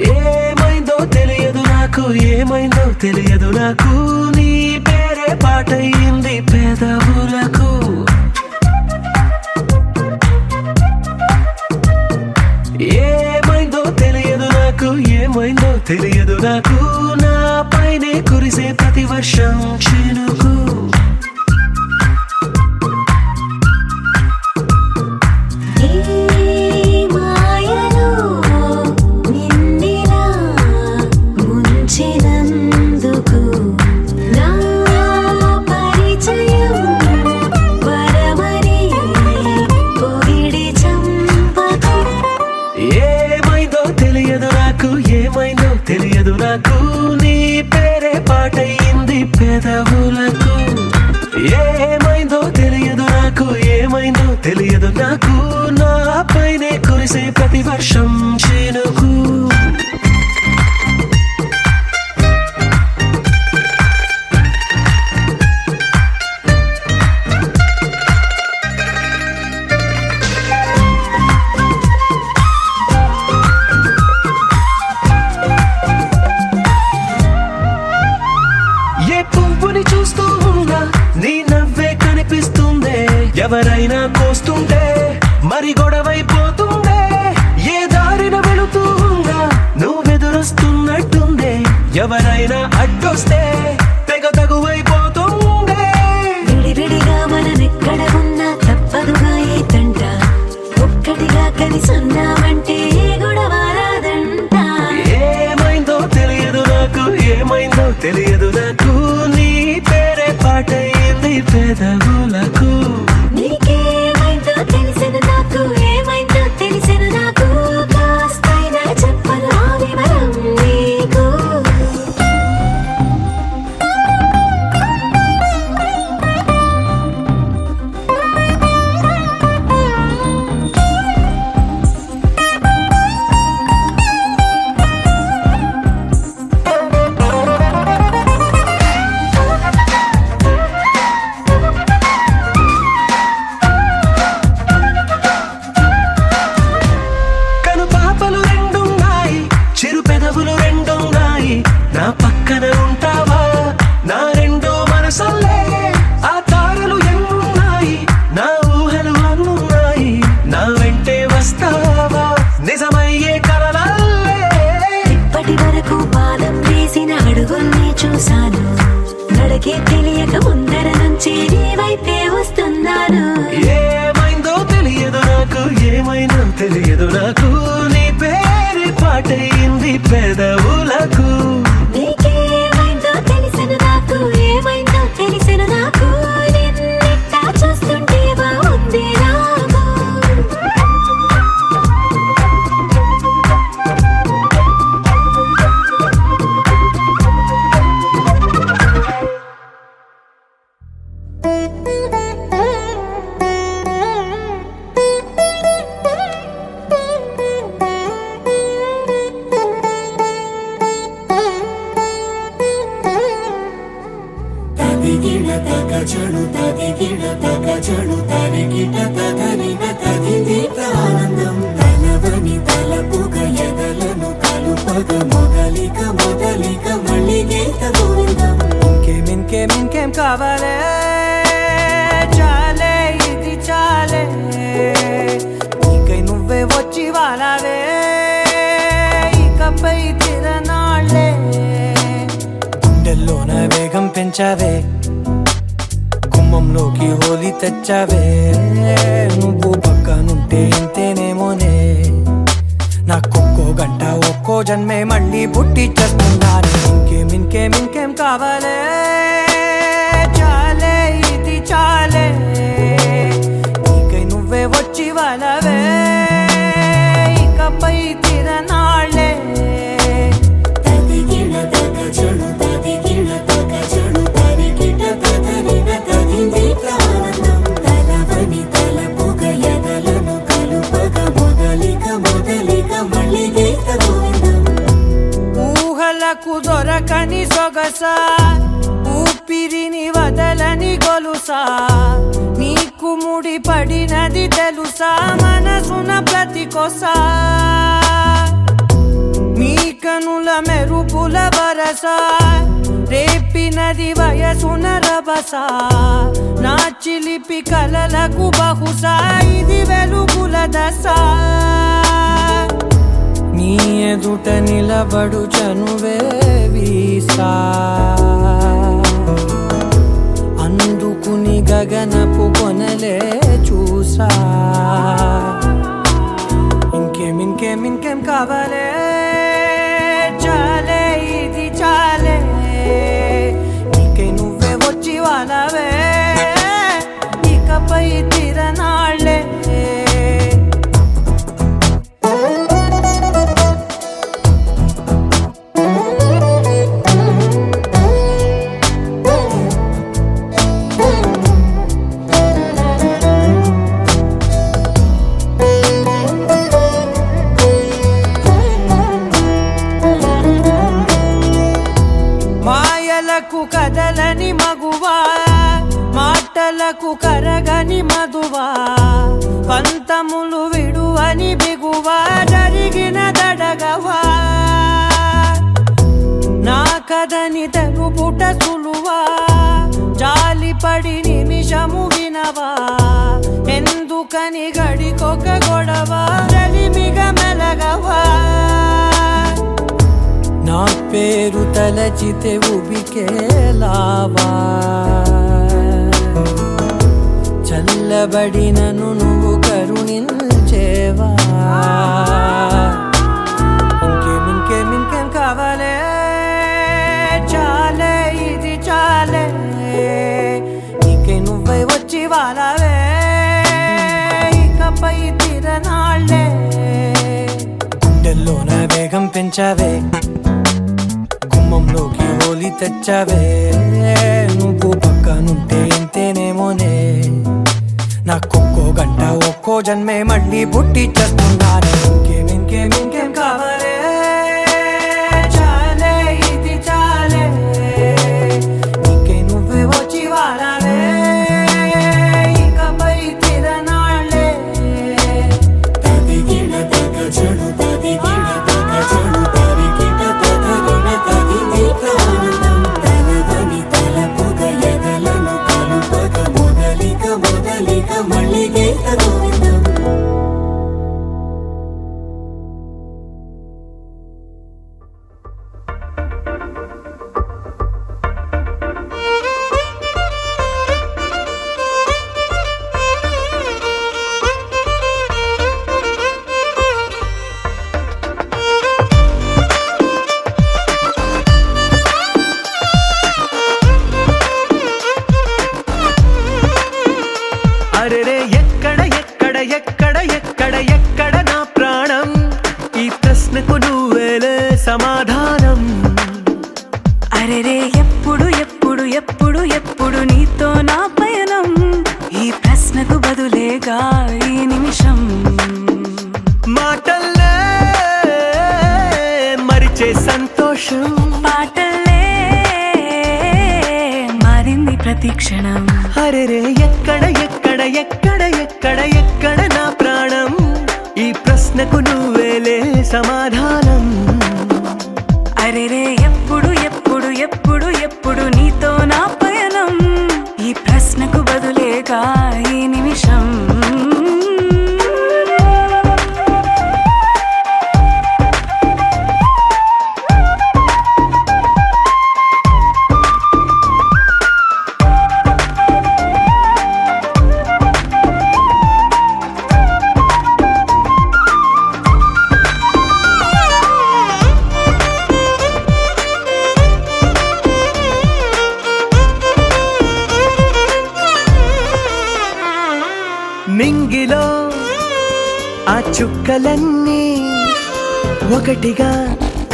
ఏమైందో తెలియదు నాకు నీ పేరే పాటయింది పెదవులకు ఏమైందో తెలియదు నాకు నా పైనే కురిసే ప్రతి వర్షం చినుకు తెలియదు నాకు నీ పేరే పాటయింది పెదవులకు ఏమైందో తెలియదు నాకు నా పైనే కురిసే ప్రతి వర్షం చినుకు చూస్తూ ఉన్నా నీ నవ్వే కనిపిస్తుందే ఎవరైనా కోస్తుంటే మరి గొడవైపోతుందే ఏ దారిన వెళుతూ ఉన్నా నువ్వెదురొస్తున్నట్టుందే ఎవరైనా అడ్డొస్తే తెగ తగువైపోతుందే విడివిడిగా మనమెక్కడ ఉన్నా తప్పదుగా ఏ తంట ఒక్కటిగా కలిసి ఉన్నామంటే గొడవ రాదంట ఏమైందో తెలియదు నాకు నీ పేరే పాటయింది పెదవులకు నీకేమైందో తెలిసెను నాకు ఏమైందో తెలిసెను నాకు కాస్తైనా చెప్పను ఆ వివరం నీకు నా పక్కన ఉంటావా నా రెండో మనసల్లే ఆ తారలు ఎన్నున్నాయి నా ఊహలు అన్నున్నాయి నా వెంటే వస్తావా నిజమయ్యే కలలల్లే ఇప్పటి వరకు పాదం వేసిన అడుగుల్ని చూశాను నడకే తెలియక ముందర నుంచి నీ వైపే వస్తున్నాను ఏమైందో తెలియదు నాకు నీ పేరు పాటయింది పెదవులకు నీకేమైందో తెలిసెను నాకు ఏమైందో తెలిసెను నాకు నిన్నెట్టా చూస్తుంటే బాగుంది నాకు తగచడు తదిగిడ తగచడు తరిగిట తగరిన తదిదీత ఆనందం తలవని తలపుగ ఎదలను కలుపగ మొదలిక మళ్ళీ గీత గోవిందం ఇంకేం కావాలే చాలే ఇది చాలే నీకై నువ్వే వచ్చి వాలావే ఇకపై తిరనాళ్ళే గుండెల్లోన వేగం పెంచావే గుమ్మంలోకి హోలీ తెచ్చావే నువ్వు పక్కనుంటే ఇంతేనేమోనే నాకొక్కో గంట ఒక్కో జన్మే మళ్ళీ పుట్టి చేస్తున్నాను ఇంకేం కావాలే చాలే ఇది చాలే నీకై నువ్వే వచ్చి వాలవే ఇకపై తిరనాళ్ళే కళ్ళకు దొరకని సొగసా ఊపిరిని వదలని గొలుసా నీకు ముడి పడినది తెలుసా మనసున ప్రతి కొసా నీ కనుల మెరుపుల వరస రేపినది వయసున రభస నా చిలిపి కలలకు బహుశా ఇది వెలుగుల దశ నీ ఎదుట నిలబడు చనువే వీసా అందుకుని గగనపు కొనలే చూసా ఇంకేం కావాలే చాలే ఇది చాలే నీకే నువ్వే వచ్చి వాళ్ళవే ఇకపై తిరనాళ్ళే మాయలకు కదలని మగువా మాటలకు కరగని మధువా పంతములు విడువని బిగువా జరిగిన దడగవా నా కథని తెలుపుట సులువా జాలిపడి నిమిషము వినవా ఎందుకని గడికొక గొడవ రలిమిగ మెలగవా నా పేరు తలచితే ఉబికేలావా చల్లబడినను నువ్వు కరుణించేవా ఇంకేం కావాలే చాలే ఇది చాలే నీకే నువ్వే వచ్చి వాళ్ళవే ఇకపై తిరనాళ్ళే గుండెల్లోన వేగం పెంచావే గుమ్మంలోకి హోలీ తెచ్చావే నువ్వు పక్కనుంటే ఇంతేనేమోనే నాకొక్కో గంట ఒక్కో జన్మే మళ్ళీ పుట్టి చేస్తున్నానే ఇంకేం కావాలే చాలే ఇది చాలే నీకే నువ్వే వచ్చి వాళ్ళవే ఇకపై తిరనాళ్ళే తదిగిన తగజడు తదిగిన తగజడు తరిగిన తగరిన తగిదీత ఆనందం తలవని తలపుగ ఎదలను కలుపగ మొదలిక మళ్ళీగేత గోవిందం అరెరే ఎక్కడ నా ప్రాణం ఈ ప్రశ్నకు నువ్వేలే సమాధానం అరెరే ఎప్పుడు నీతో నా పయనం ఈ ప్రశ్నకు బదులేగా ఈ నిమిషం మాటల్లే మరిచే సంతోషం పాటల్లే మారింది ప్రతి క్షణం అరెరే ఎక్కడ నా ప్రాణం ఈ ప్రశ్నకు నువ్వేలే సమాధానం అరెరే ఎప్పుడు నీతో నా పయనం ఈ ప్రశ్నకు బదులేగా ఈ నిమిషం మింగిలో ఆ చుక్కలన్నీ ఒకటిగా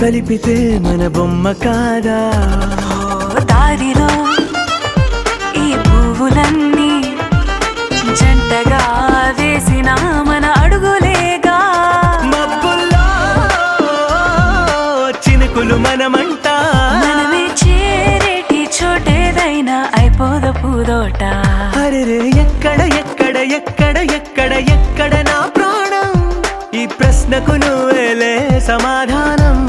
కలిపితే మన బొమ్మ కాదా దారిలో ఈ పువ్వులన్నీ జంటగా వేసిన మన అడుగులేగా మబ్బుల్లో చినుకు సోకులు మనమంట మనమే చేరేటి చోటేదైనా అయిపోద పూదోట. అరే ఎక్కడ ఎక్కడ ఎక్కడ ఎక్కడ ఎక్కడ నా ప్రాణం, ఈ ప్రశ్నకు నువ్వేలే సమాధానం.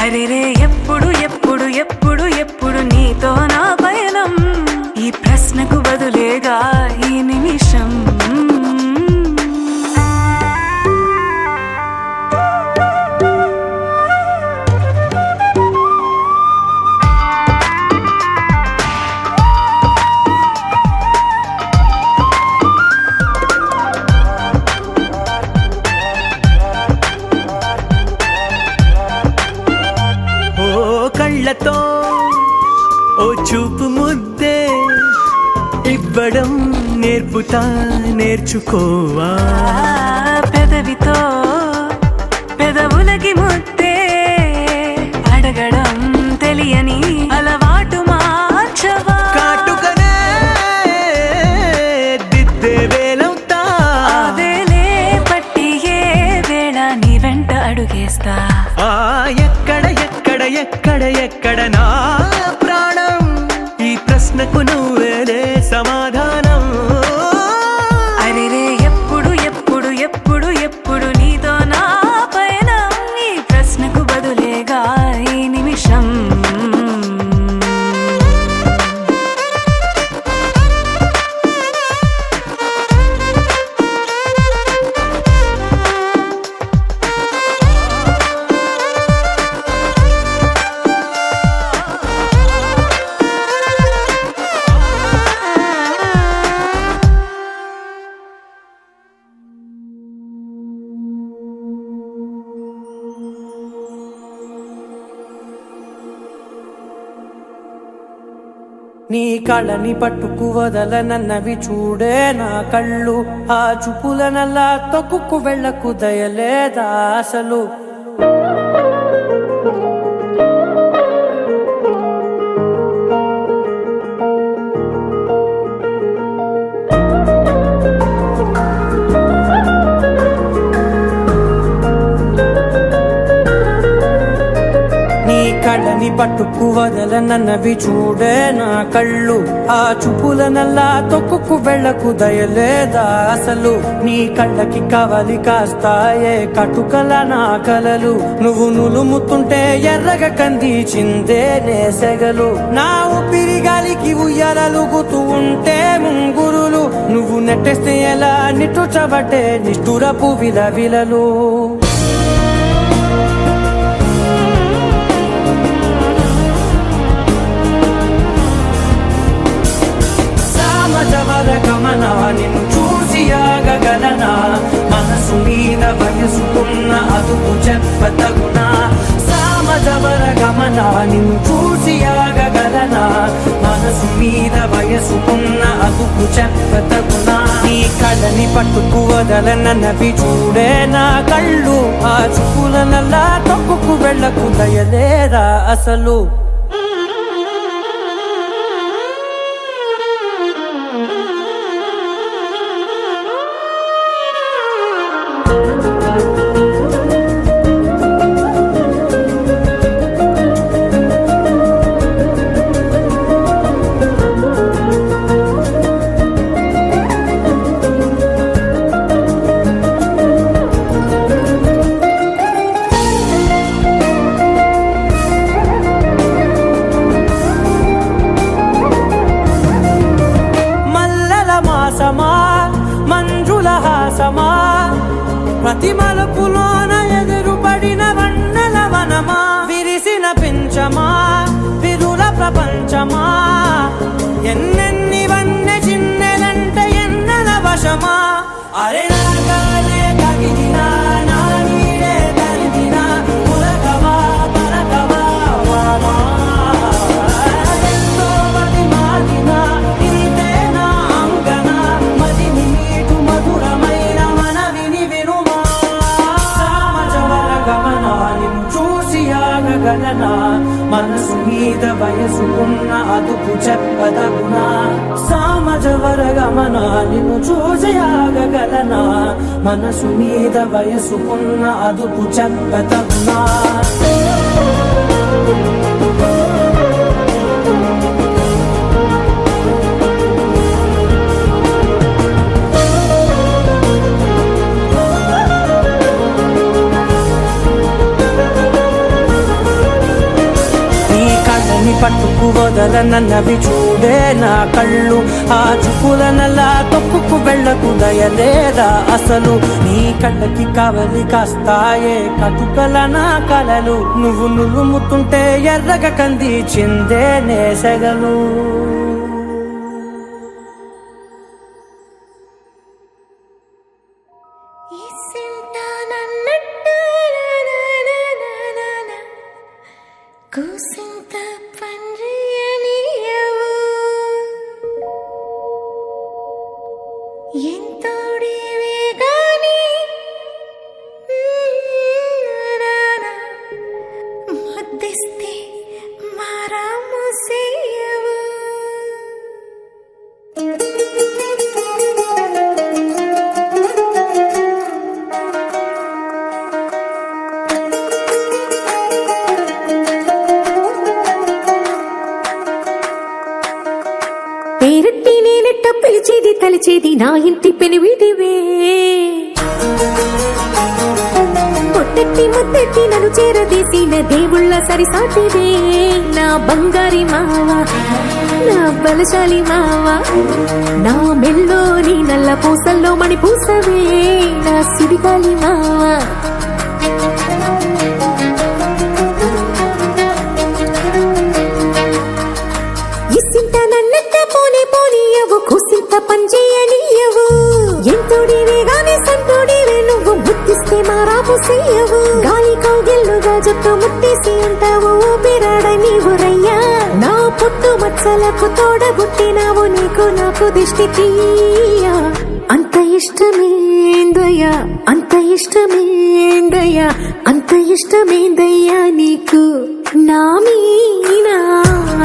అరెరే ఎప్పుడు ఎప్పుడు ఎప్పుడు ఎప్పుడు నీతో నా పయనం, ఈ ప్రశ్నకు బదులేగా ఈ నిమిషం. కళ్ళతో ఓ చూపు ముద్దే ఇవ్వడం నేర్పుతా నేర్చుకోవా. పెదవితో పెదవులకి ముద్దే అడగడం తెలియని అలవాటు మార్చవా. కాటుకనే దిద్దే వేలవుతా, వేలే పట్టి ఏ వేళ నీ వెంట అడుగేస్తా. ఎక్కడ ఎక్కడ ఎక్కడ ఎక్కడ నా ప్రాణం, ఈ ప్రశ్నకు నువ్వేలే సమాధానం. అరెరే ఎప్పుడు ఎప్పుడు ఎప్పుడు ఎప్పుడు నీతో నా పయనం, ఈ ప్రశ్నకు బదులేగా ఈ నిమిషం. నీ కళ్ళని పట్టుకు వదలనన్నవి చూడే నా కళ్ళు, ఆ చూపులనల్లా తొక్కుకు వెళ్ళకు దయలేదా అసలు. కళ్ళని పట్టుకు వదలనన్నవి చూడే నా కళ్ళు, ఆ చూపులనల్లా తొక్కుకు వెళ్ళకు దయలేదా అసలు. నీ కళ్ళకి కవలి కాస్తాయే కటుకల నా కలలు, నువ్వు నులుముతుంటే ఎర్రగా కందిచిందే నేసెగలు. నా ఊపిరి గాలికి ఉయ్యాలలుగుతూ ఉంటే ముంగురులు, నువ్వు నెట్టేస్తే ఎలా నిట్టుచబట్టే నిష్ఠురపు విలవిలలు. గమనా నిన్ను చూసి ఆగగలనా, మనసు మీద వయసుకున్న అదుపు చెప్పతగునా. సామజవర గమనా నిన్ను చూసి ఆగగలనా, మనసు మీద వయసుకున్న అదుపు చెప్పతగునా. నీ కళ్ళని పట్టుకు వదలనన్నవి చూడే నా కళ్ళు, ఆ చూపులనల్లా తొక్కుకు వెళ్ళకు దయలేరా అసలు. మంజుల హాసమా ప్రతి మలుపులోన ఎదురుపడిన వన్నెల వనమా, విరిసిన పించమా విరుల ప్రపంచమా, ఎన్నెన్ని వన్నె చిన్నెలంటే ఎన్నెల వశమా. అరే నాగాలే కగిలినా నా నీడే తరిమినా, పులకవా పలకవా వామా. మనసు మీద వయసుకున్న అదుపు చెప్పదగునా. సామజవర గమనా నిన్ను చూసి ఆగగలనా, మనసు మీద వయసుకున్న అదుపు చెప్పదగునా. పట్టుకు వదలనన్నవి చూడే నా కళ్ళు. ఆ చూపులనలా తొక్కుకు వెళ్ళకు దయలేదా అసలు? నీ కళ్ళకి కావలి కాస్తాయే కటుకల నా కలలు. నువ్వు నులుముతుంటే ఎర్రగ కంది చిందే నేసగలు. కూసింత పండ్రియనియవు ఎంతోడివే గాని ముద్దిస్తే మారాము సేయవు. పేరట్టి నేనెట్ట పిలిచేది తలిచేది నా ఇంటి పెనివిటివే. పొట్టెట్టి ముద్దెట్టి నన్ను చేరదీసిన దేవుళ్ళ సరిసాటివే. నా బంగారి మావా నా బలశాలి మావా, నా మెల్లోని నల్ల పూసల్లో మణి పూసవే నా సిరిగాలి మావా. ఇసింత నన్నట్ట పోనే పోనీయవు కూసింత పంచేయనీయవు. ఎంతోడివే గాని సంతోడివే నువ్వు ముద్దిస్తే మారాము సేయవు. గాలి కౌగిల్లుగా జుట్టు ముట్టేసి ఉంటావు ఊపిరాడ నీవు రయ్యా. నా పుట్టు మచ్చలకు తోడబుట్టినావు నీకు నాకు దిష్టి తీయా. అంత ఇష్టమేందయ్యా అంత ఇష్టమేందయ్యా అంత ఇష్టమేందయ్యా నీకు నా మీనా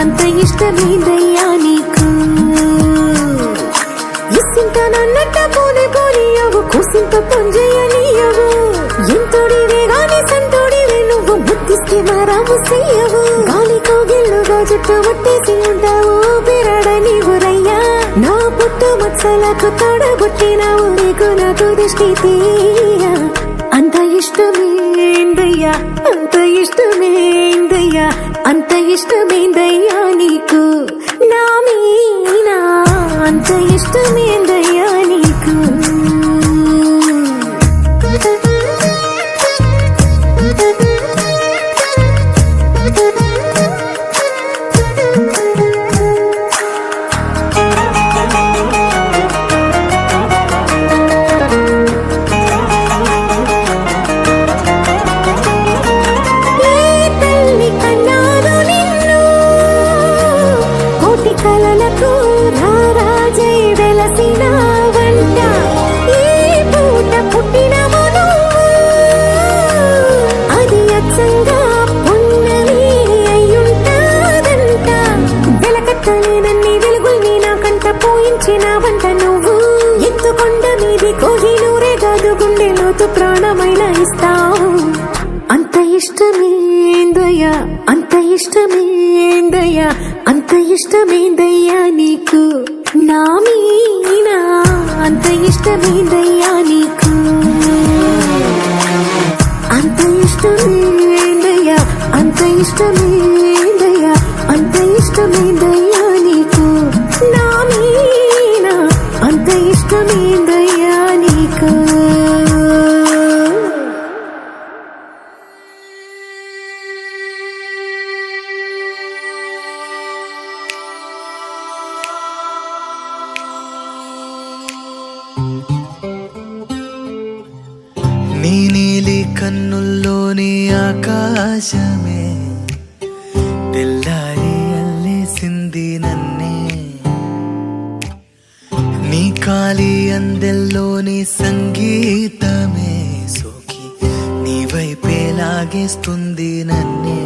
అంత ఇష్టమేందయ్యా నీకు. ఇసింత నన్నట్ట పోనే పోనీయవు కూసింత పంజేయనీయవు. ఎంతోడివే గాని సంతోడివే నువ్వు ముద్దిస్తే మారాము సేయవు. గాలి కౌగిల్లుగా జుట్టు ముట్టేసి ఉంటావు ఊపిరాడ నీవు రయ్యా. నా పుట్టు మచ్చలకు తోడబుట్టినావు నీకు నాకు దిష్టి తీయా. అంత ఇష్టమేందయ్యా అంత ఇష్టమేందయ్యా అంత ఇష్టమేందయ్యా నీకు నా మీనా అంత ఇష్టమేందయ్యా నీకు. కలలకు రారాజై వెలసిన వంట ఈ పూట పుట్టినము నువ్వు. అది అచ్చంగా పున్నమి అయ్యుంటాదంట. వెలకట్టలేనన్ని వెలుగుల్ని నా కంట పోయించిన వంట నువ్వు. ఎత్తుకొండ మీది కోహినూరే కాదు గుండె లోతు ప్రాణమైన ఇస్తావు. అంత ఇష్టమేందయ్యా అంత ఇష్టమేందయ్యా అంత ఇష్టమేందయ్యా నీకు నా మీనా అంత ఇష్టమేందయ్యా నీకు. అంత ఇష్టమేందయ్యా అంత ఇష్టమేందయ్యా అంత ఇష్టమేందయ్యా నీకు నా మీనా అంత ఇష్టమేందయ్యా నీకు. నీ నీలి కన్నుల్లోని ఆకాశమే తెల్లారి అల్లేసింది నన్నే. నీ కాలి అందెల్లోని సంగీతమే సోకి నీ వైపే లాగేస్తుంది నన్నే.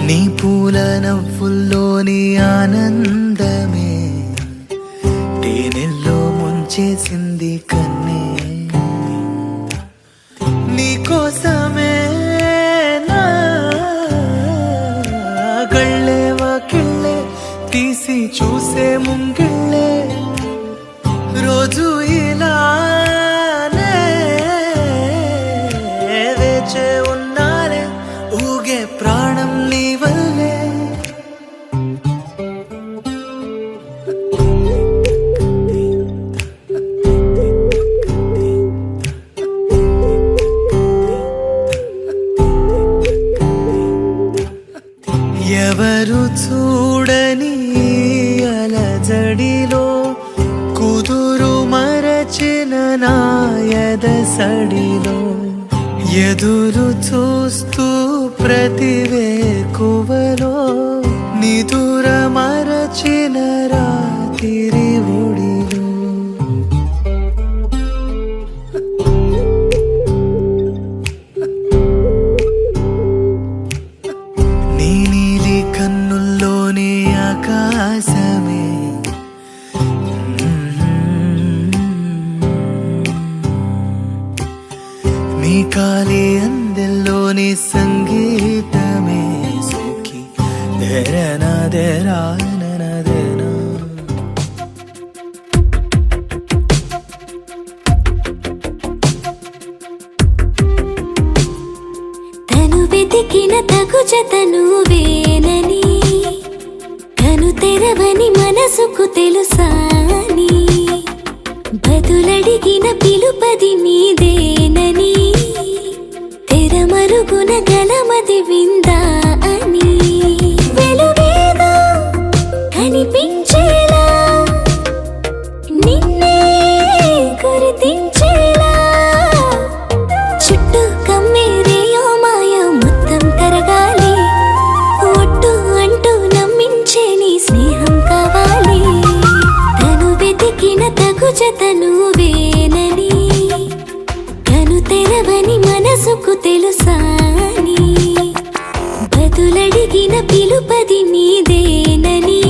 నీ పూల నవ్వుల్లోని ఆనందమే తేనెల్లో ముంచేసింది కన్నే. నీ కోసమే నా గళ్ళేవకి చూసే ముంగిళ్ళే రోజు ఇలానే వేచే ఉన్నారే ఊగే ప్రాణం నీ వల్లే ఎవరు చూడని అలజడిలో కుదురు మరచిన నాయద సడిలో ఎదురు చూస్తూ ప్రతివేకువలో నిదుర మరచిన రాత్రి ఒడిలో నీ నీలి కన్నుల్లోనే ఆకాశమే నీ కాలి అందెల్లోని సంగీతమే సోకి దేరనా దేరానా దేనా తను వెతికిన తగు జతను వేనని కను తెరవని మనసుకు తెలుసాని బదులడిగిన పిలుపది నీదేనని తెరమరుగున గలమది విందా అని వెలుగేదో కనిపించేలా నిన్నే గుర్తించేలా చుట్టూ కమ్మేరేయో మాయ మొత్తం కరగాలి ఒట్టు అంటూ నమ్మించే నీ స్నేహం కావాలి తను వెతికిన తగు జతను వేనని కను తెరవని మనసుకు తెలుసాని బదులడిగిన పిలుపది నీదేనని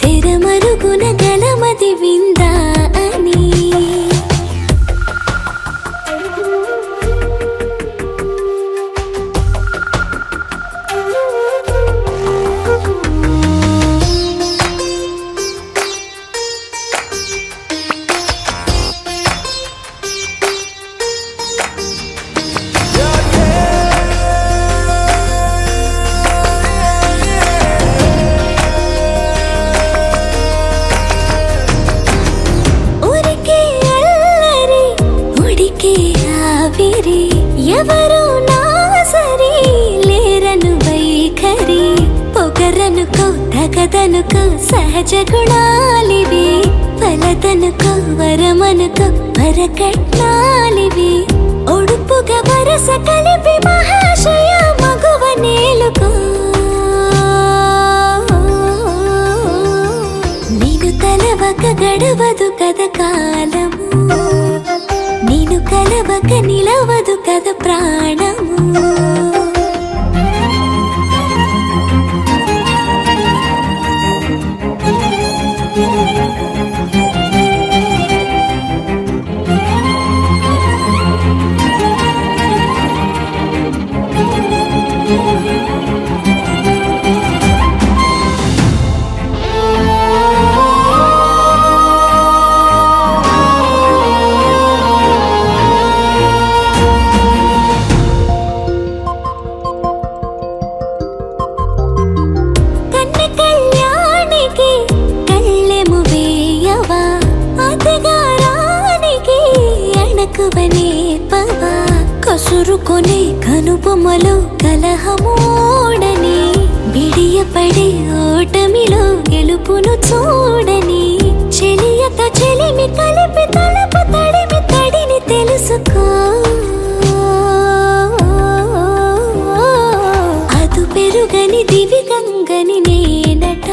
తెరమరుగున గలమది విందా అని ఉరికే అల్లరి ఉడికే ఆవిరి ఎవరు నా సరి లేరను వైఖరి పొగరనుకో తగదనుకో సహజ గుణాలివి ఫలదనుకో వరమనుకో వరకట్నాలివి ఒడుపుగా వరస కలిపి మహాశయ మగువ నేలుకో నీను తలవక గడవదు కద కాలము నీను కలవక నిలవదు కద ప్రాణము కన్నె కళ్యాణికి కళ్ళెము వేయవా అతగారానికి అణకువనే పవా కసురుకొనే కనుబొమ్మలో కలహమోడని బిడియపడే ఓటమిలో గెలుపును చూడని చెలియతో చెలిమి కలిపి తలపు తడిమి తడిని తెలుసుకో అదు పెరుగని దివి గంగని నేనట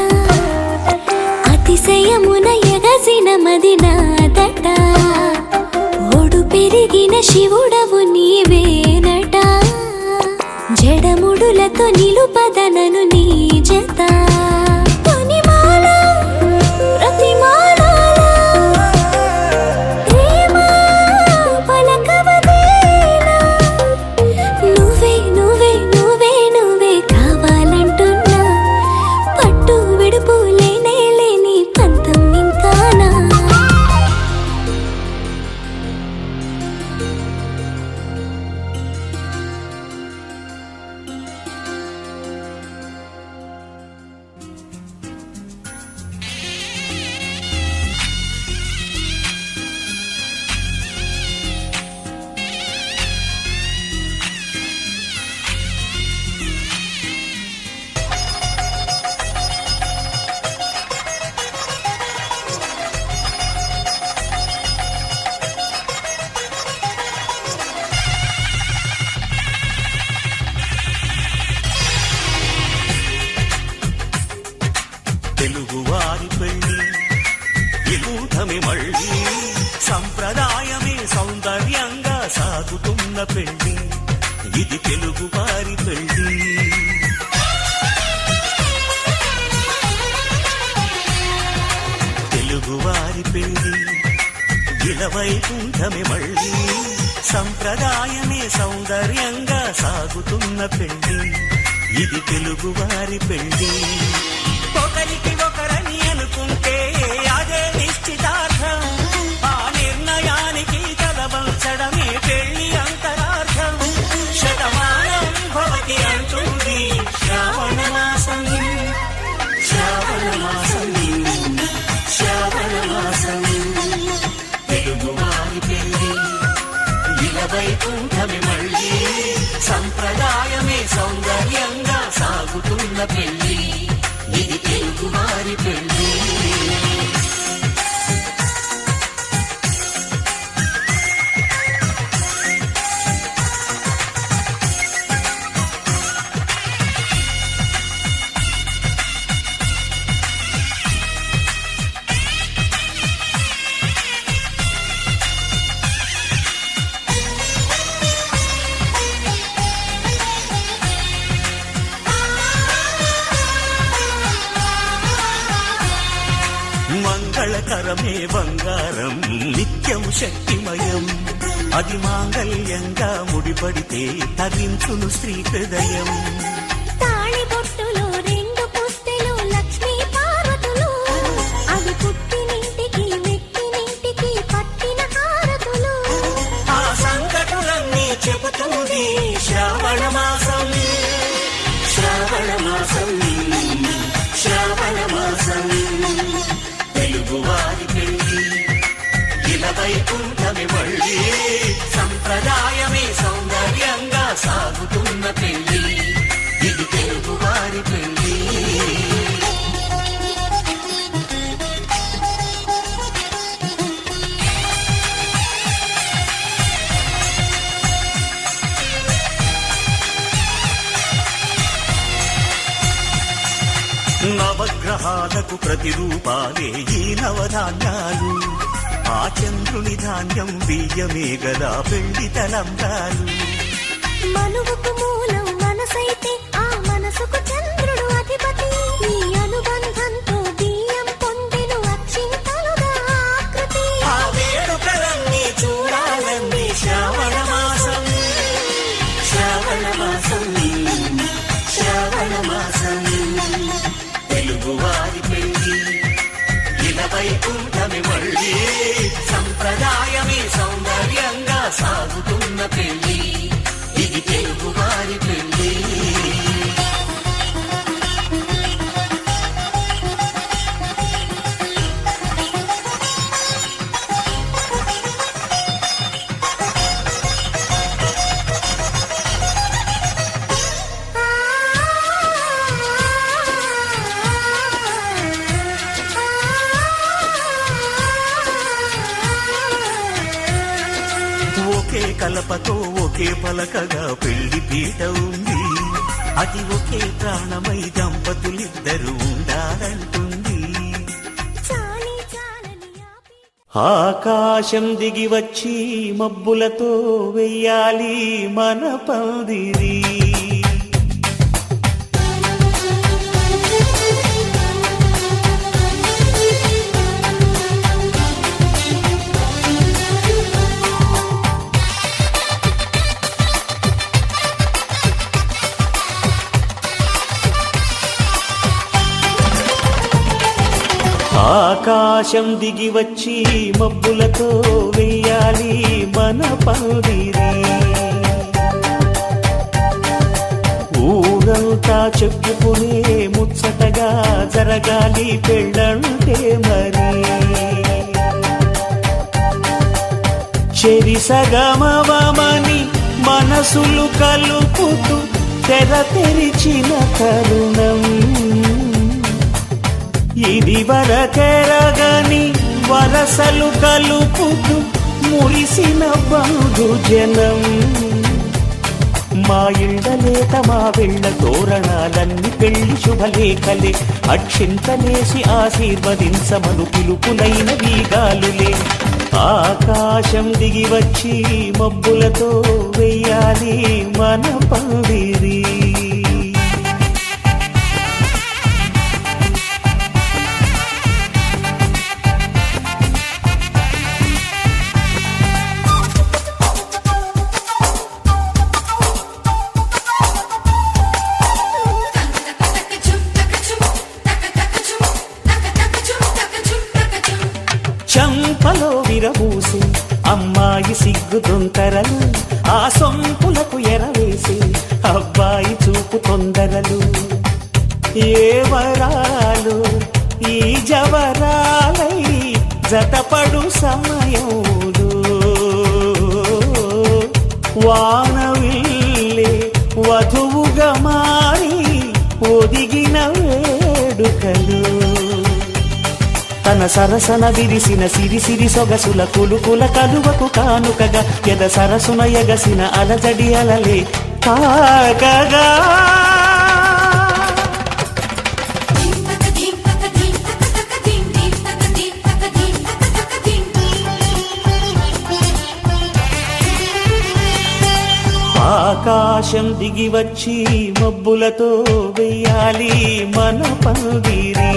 అతిశయమున ఎగసిన మది నాదట ఒడు పెరిగిన శివుడవు నీవేనట జడముడులతో నిలుపదనను నీ జత కొనిమాల ప్రతిమాల ప్రేమ పలకవదేలా నువ్వే నువ్వే నువ్వే నువ్వే కావాలంటున్నా పట్టు విడుపు లేని తెలుగువారి పెళ్లి వినూతమే మళ్ళీ సంప్రదాయమే సౌందర్యంగా సాగుతున్న పెళ్లి ఇది తెలుగువారి పెళ్లి తెలుగువారి పెళ్లి ఇలవైకుంఠమే మళ్ళీ సంప్రదాయమే సౌందర్యంగా సాగుతున్న పెళ్లి ఇది తెలుగువారి పెళ్లి ఒకరికి ఒకరని అనుకుంటే అదే నిశ్చితార్థం ఆ నిర్ణయానికి తలవంచడమే పెళ్లి అంతరార్థం శతమానం భవతి అంటుంది శ్రావణ మాసం శ్రావణ మాసం శ్రావణ మాసం తెలుగువారి పెళ్లి ఇలవైకుంఠమే మళ్ళీ సంప్రదాయమే సౌందర్యంగా సాగుతున్న పెళ్లి ఇది తెలుగువారి పెళ్లి మంగళకరమే బంగారం నిత్యం శక్తిమయం అది మాంగళ్యంగా ముడిపడితే తరించును స్త్రీ హృదయం తాళిబొట్టులో రెండు పుస్తెలు లక్ష్మీ పార్వతులు అవి పుట్టినింటికి మెట్టినింటికి పట్టిన హారతులు ఆ సంకటులన్నీ చెబుతుంది శ్రావణ మాసం శ్రావణ మాసం శ్రావణ మాసం తెలుగువారి పెళ్లి ఇలవైకుంఠమే మళ్ళీ సంప్రదాయమే సౌందర్యంగా సాగుతున్న పెళ్లి ఇది తెలుగువారి పెళ్లి నవగ్రహాలకు ప్రతిరూపాలే ఈ నవధాన్యాలు ఆ చంద్రుని ధాన్యం బియ్యమే గదా పెళ్లి తలంబ్రాలు మనువుకు మూలం మనసైతే ఆ మనసుకు చంద్రుడు అధిపతి ఈ అనుబంధంతో బియ్యం పొందెను అక్షింతలుగా ఆకృతి ఆ వేడుకలన్నీ చూడాలన్నీ శ్రావణ మాసం శ్రావణ మాసం శ్రావణ మాసం తెలుగువారి పెళ్లి ఇలవైకుంఠమే మళ్ళీ సంప్రదాయమే సౌందర్యంగా సాగుతున్న పెళ్లి ఇది తెలుగువారి పెళ్లి ఒకే కలపతో ఒకే పలకగా పెళ్లి పీట ఉంది అది ఒకే ప్రాణమై దంపతులిద్దరూ ఉండాలంటుంది చాలి చాలని ఆపి ఆకాశం దిగి వచ్చి మబ్బులతో వెయ్యాలి మన పందిరి ఆకాశం దిగి వచ్చి మబ్బులతో వెయ్యాలి మన పందిరి ఊరంతా చెప్పుకునే ముచ్చటగా జరగాలి పెళ్ళంటే మరి చెరిసగమవమని మనసులు కలుపుతూ తెర తెరిచిన తరుణం ఇది వరకెరగని వరసలు కలుపుతూ మురిసిన బంధుజనం మా ఇళ్ళలేత మా వెళ్ళ తోరణాలన్నీ పెళ్లి శుభలేఖలే అక్షింతలేసి ఆశీర్వదించమను పిలుపులైన వీగాలులే ఆకాశం దిగి వచ్చి మబ్బులతో వెయ్యాలి మన పందిరి చంపలో విరబూసి అమ్మాయి సిగ్గు దొంతరలు ఆ సొంపులకు ఎరవేసి అబ్బాయి చూపు తొందరలు ఏ వరాలు ఈ జవరాలై జతపడు సమయంలో వానవిల్లే వధువుగా మారి ఒదిగిన వేడుకలు తన సరసన విరిసిన సిరిసిరి సొగసుల కులుకుల కలువకు కానుకగా ఎద సరసున ఎగసిన అలజడి అలలే తాకగా ఆకాశం దిగి వచ్చి మబ్బులతో వెయ్యాలి మన పందిరి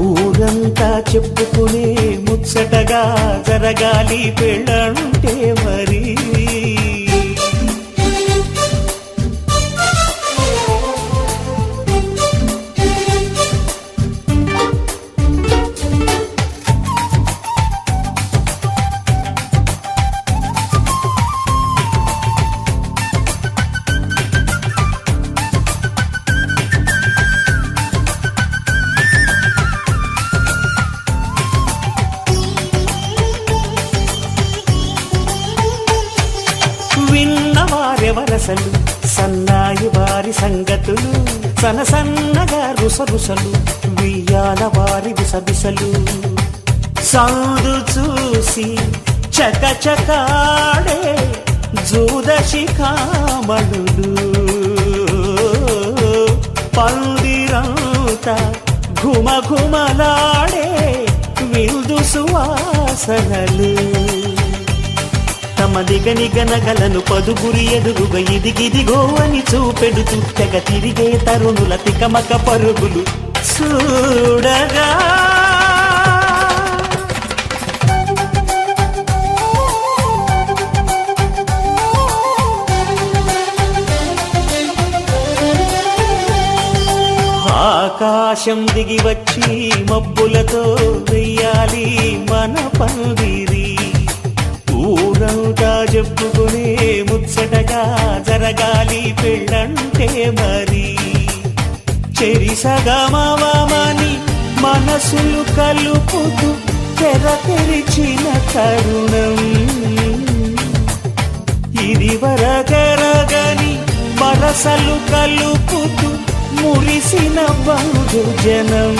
ఊరంతా చెప్పుకునే ముచ్చటగా జరగాలి పెళ్ళంటే మరి విన్నవారెవరసలు సన్నాయి వారి సంగతులు సన్నగా రుసరుసలు వియ్యాల వారి విసబిసలు సౌదు చూసి చకచకాడే జూదశిఖామణులు పందిరంతా ఘుమఘుమలాడే విందు సువాసనలు తమ నిగనగలను పదుగురి ఎదురుగా ఇదిగిదిగో అని చూపెడుతూ తెగ తిరిగే తరుణుల తికమక పరుగులు చూడగా ఆకాశం దిగి వచ్చి మబ్బులతో వెయ్యాలి మన పందిరి ఊరంతా చెప్పుకునే ముచ్చటగా జరగాలి పెళ్ళంటే మరి చెరిసగమవమని మనసులు కలుపుతూ తెర తెరిచిన తరుణం ఇది వరకెరగని వరసలు కలుపుతూ మురిసిన బహుజనం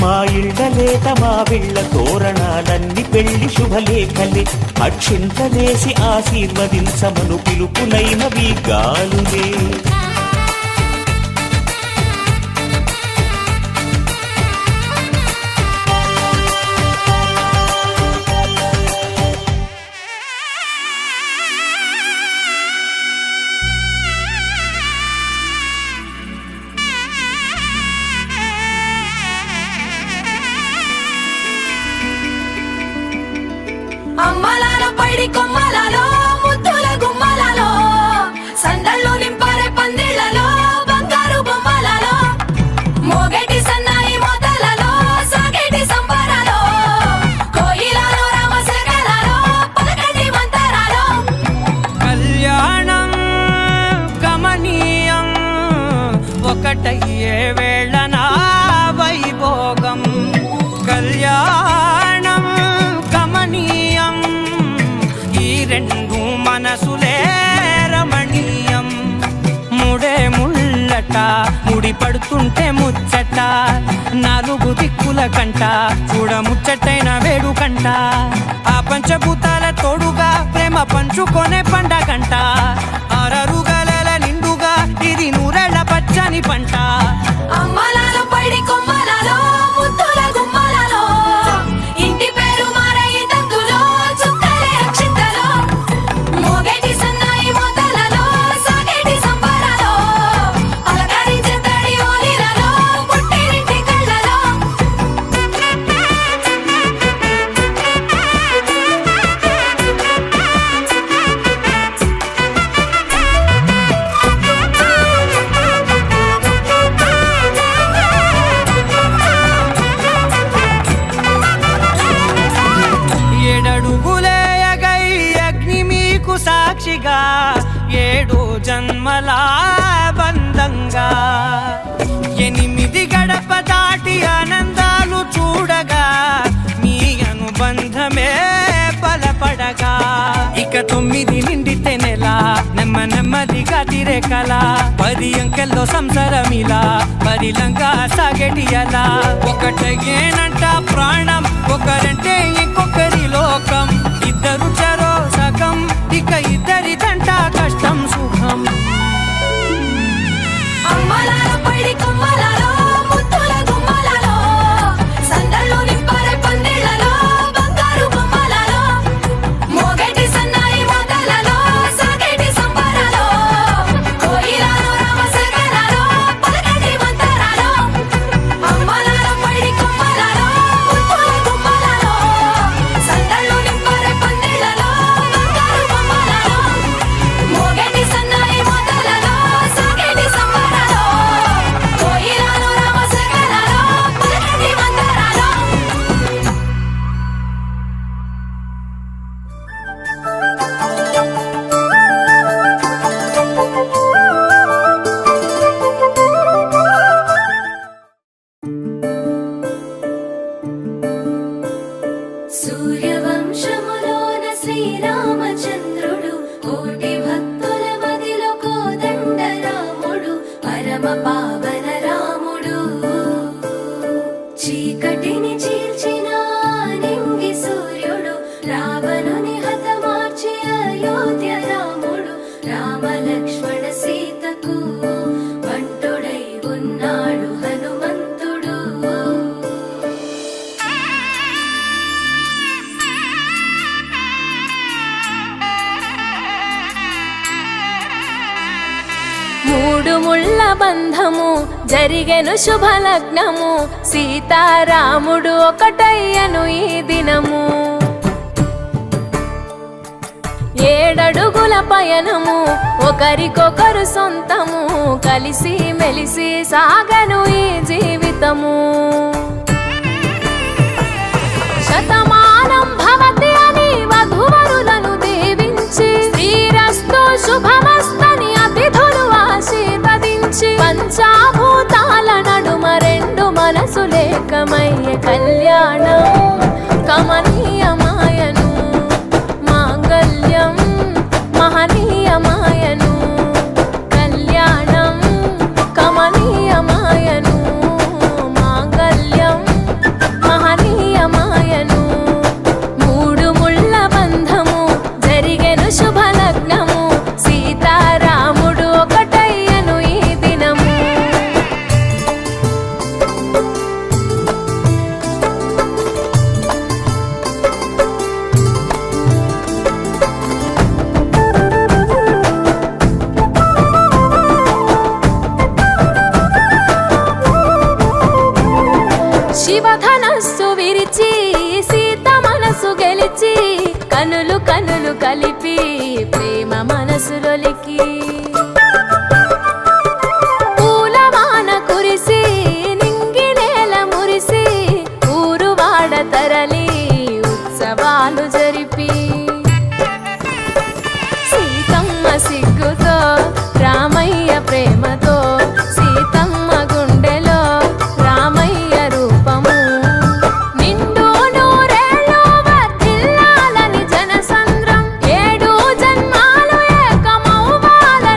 మా ఇళ్ళలేత మా వీళ్ళ తోరణాలన్నీ పెళ్లి శుభలేఖలే అక్షింతలేసి ఆశీర్వదించమను పిలుపులైనవి గాలులే అమ్మలాలో పైడి కొమ్మలలో ముద్దుల గుమ్మలలో సందళ్ళు నింపారే పందిళ్లలో బంగారు బొమ్మలలో మోగేటి సన్నాయి మోతలలో సాగేటి సంబరాలో కోయిలలో రామశకలలో పలకటి మంతరాలో కళ్యాణం గమనీయం ఒకటయ్యే వేళ నా వైభోగం కళ్యాణం గమనీయం ఈ రెండు మనసులే రమణీయం ముడే ముళ్ళట ముడి పడుతుంటే ముచ్చట నాలుగు దిక్కుల కంట చూడ ముచ్చటైన వేడుకంట ఆ పంచభూతాల తోడుగా పంచుకొనే పండగంట అరరుగల నిండుగా ఇది నూరెళ్ళ పచ్చని పంట అమ్మలాలో పడి కొమ్మలలో ముద్దుల గుమ్మలలో ఇంటి పేరు మారయి తందులో చుక్కలే అక్షింతలో మోగేటి సన్నాయి మోతలలో సాగేటి సంబరాలో అలకరించే తడి ఓలిలలో పుట్టినింటి కళ్ళలో ఏడడుగులేయగై అగ్ని మీకు సాక్షిగా 7 జన్మల బంధంగా 8 గడప దాటి ఆనందాలు చూడగా మీ అనుబంధమే బలపడగా ఇక 9 నిండితే నెల నెమ్మదిగా తిరే కల 10 అంకెల్లో సంసారమిలా పరిలంగా సాగేటి అలా ఒకటేనంట ప్రాణం ఒకరంటే ఇంకొకరి లోకం ఇద్దరు చరో సగం ఇక ఇద్దరిదంట కష్టం సుఖం అమ్మలాలో పడి కొమ్మలలో ముద్దుల గుమ్మలలో సందళ్ళు నింపరే పందిళ్ళలో బంగారు బొమ్మలలో మోగేటి సన్నాయి మోతలలో సాగేటి సంబరాలో కోయిలలో రామశకరాలో పలకటి మంతరాలో అమ్మలాలో పడి కొమ్మలలో ముద్దుల గుమ్మలలో సందళ్ళు నింపరే పందిళ్ళలో బంగారు బొమ్మలలో మోగేటి సన్నాయి మోతలలో సాగేటి సంబరాలో కోయిలలో రామశకరాలో పలకటి మంతరాలో సూర్యవంశములోన శ్రీరామచంద్రుడు కోటి భక్తుల మదిలో కోదండ రాముడు పరమ పావన రాముడు చీకటిని చీల్చిన నింగి సూర్యుడు రావణుని హతమార్చి అయోధ్య రాముడు రామ లక్ష్మణ సీతకు బంటుడై ఉన్నాడు హనుమంతుడు మూడు ముళ్ళ బంధము జరిగెను శుభలగ్నము సీతారాముడు ఒకటయ్యను ఈ దినము 7 అడుగుల పయనము ఒకరికొకరు సొంతము కలిసి మెలిసి సాగను ఈ జీవితము శతమానం భవతి అని వధువరులను దీవించి శ్రీరస్తు శుభమస్తని అతిథులు ఆశీర్వదించి పంచాభూతాల నడుమ 2 మనసులేకమయ్యే కళ్యాణం కమనీయమాయను మాంగళ్యం మహనీయమాయను కళ్యాణం కమనీయమాయను మాంగళ్యం మహనీయమాయను 3 ముళ్ళ బంధము జరిగెను శుభలగ్నము సీతారాముడు ఒకటయ్యను ఈ దినము శివధనస్సు విరిచి సీత మనసు గెలిచి కనులు కనులు కలిపి ప్రేమ మనసులొలికి పూలవాన కురిసి నింగి నేల మురిసి ఊరు వాడ తరలి ఉత్సవాలు జరిపి సీతమ్మ సిగ్గుతో రామయ్య ప్రేమతో సీతమ్మ గుండెలో రామయ్య రూపము నిండు నూరేళ్ళు వర్ధిల్లాలని జనసంద్రం 7 జన్మాలు ఏకమవ్వాలని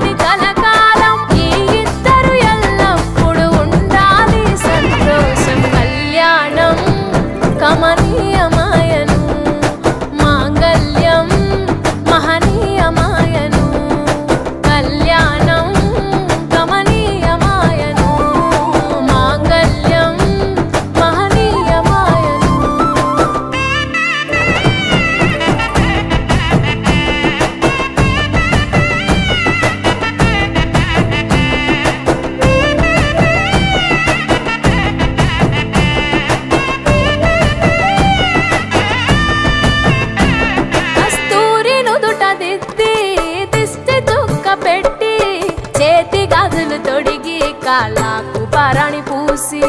కాళ్ళకు పరణి పూసి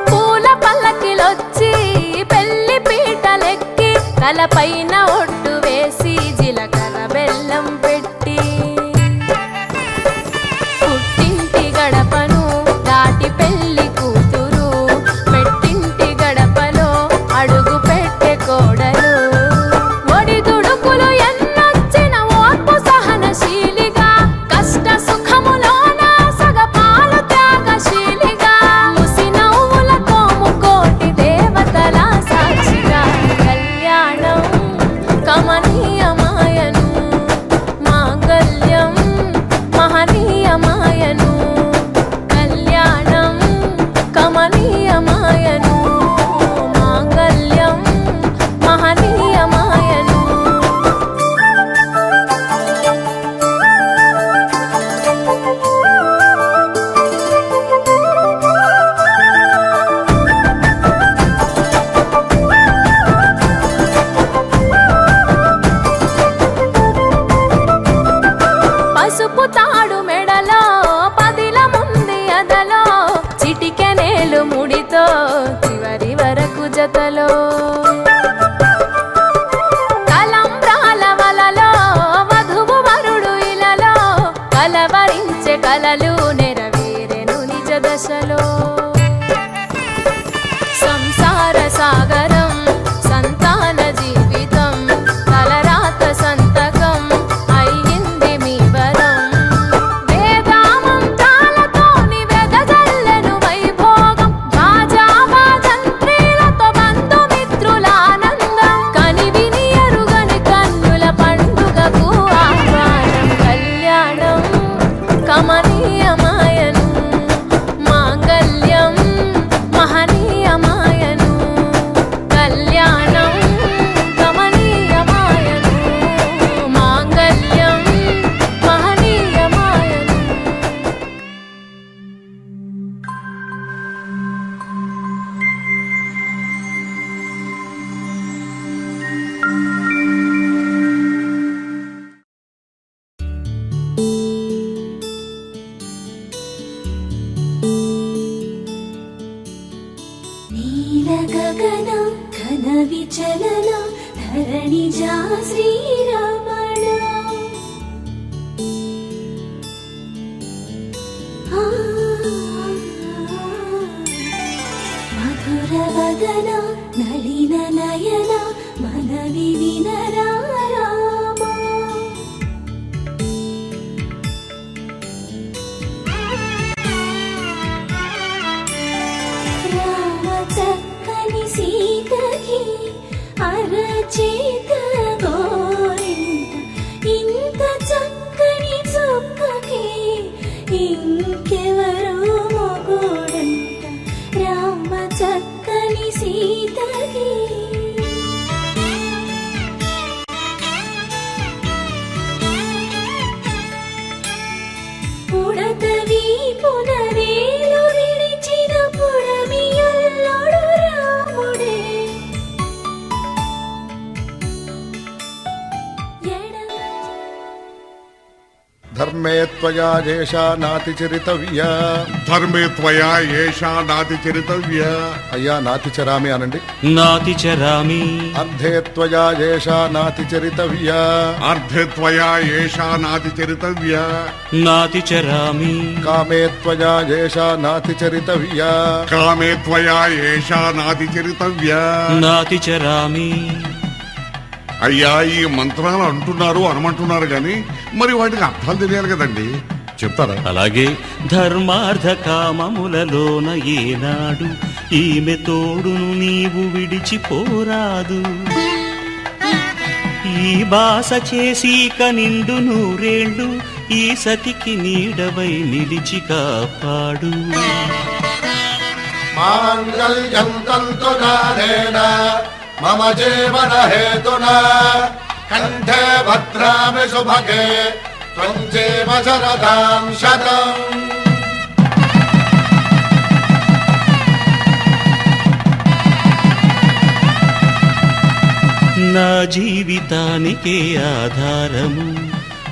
పూల పల్లకిలొచ్చి పెళ్లి పీటలెక్కి తలపైన ఒట్టు వేసి జీలకర్ర బెల్లం పెట్టి పుట్టింటి గడపను దాటి పెళ్లి కూతురు మెట్టింటి గడపలో అడుగు పెట్టే కోడలు ఒడిదుడుకులు ఎన్నొచ్చిన ఓర్పు సహనశీలిగా కష్ట సుఖములోన సగపాలు త్యాగశీలిగా ముసి నవ్వులతో ముకోటి దేవతల సాక్షిగా కళ్యాణం కమనీయమాయను మాంగళ్యం మహనీయమాయను కళ్యాణం కమనీయమాయను మాంగళ్యం మహనీయమాయను పసుపు తాడు మెడలో పదిల ముంది అదలో చిటికెనేలు ముడితో చివరి వరకు జతలో తలంబ్రాల వలలో వధువు వరుడు ఇలలో కలవరించే కలలు నెరవేరెను నిజ దశలో సంసార సాగరం సంతాన జీవితం తలరాత సంతకం అయ్యింది మీ వరం వేదామంత్రాలతోని వెదజల్లెను వైభోగం భాజావాజంత్రీలతో బంధుమిత్రుల ఆనందం కనివిని ఎరుగని కన్నుల పండుగకు ఆహ్వానం కళ్యాణం కమనీయమాయను మాంగళ్యం మహనీయమాయను కళ్యాణం కమనీయమాయను మాంగళ్యం మహనీయమాయను నీల గగన ఘన విచలన ధరణిజా శ్రీరమణ మధుర వదన నళిన నయన మనవి వినరా రామా రామ చక్కని సీతకి అరచేత గోరింట ఇంత చక్కని చుక్కకి ఇంకెవరు మొగుడంట రామ చక్కని సీతకి పుడతవి పునరేలు విడిచిన పుడమియల్లుడు రాముడే ధర్మే త్వయా ఏషా నాతి చరితవ్య. ధర్మే త్వయా ఏషా నాతి చరితవ్య. అయ్యా నాతి చరామి అనండి. నాతి చరామి. అర్ధే త్వయా ఏషా నాతి చరితవ్య. అర్ధే త్వయా ఏషా నాతి చరితవ్య. నాతి చరామి. కామే త్వయా ఏషా నాతి చరితవ్య. కామే త్వయా ఏషా నాతి చరితవ్య. నాతి చరామి. అయ్యా ఈ మంత్రాలు అంటున్నారు అనమంటున్నారు గాని మరి వాటికి అర్థాలు తెలియాలి కదండి, చెప్తారా? అలాగే ధర్మార్థ కామములలోన ఏనాడు ఈమె తోడును నీవు విడిచిపోరాదు. ఈ బాస చేసి కనిండు నూరేళ్ళు ఈ సతికి నీడవై నిలిచి కాపాడు. మాంగళ్యం తంతునానేన మమ జీవన హేతునా కంఠే భద్రామి శుభగే త్వం జీవ శరదాం శతం. నా జీవితానికే ఆధారము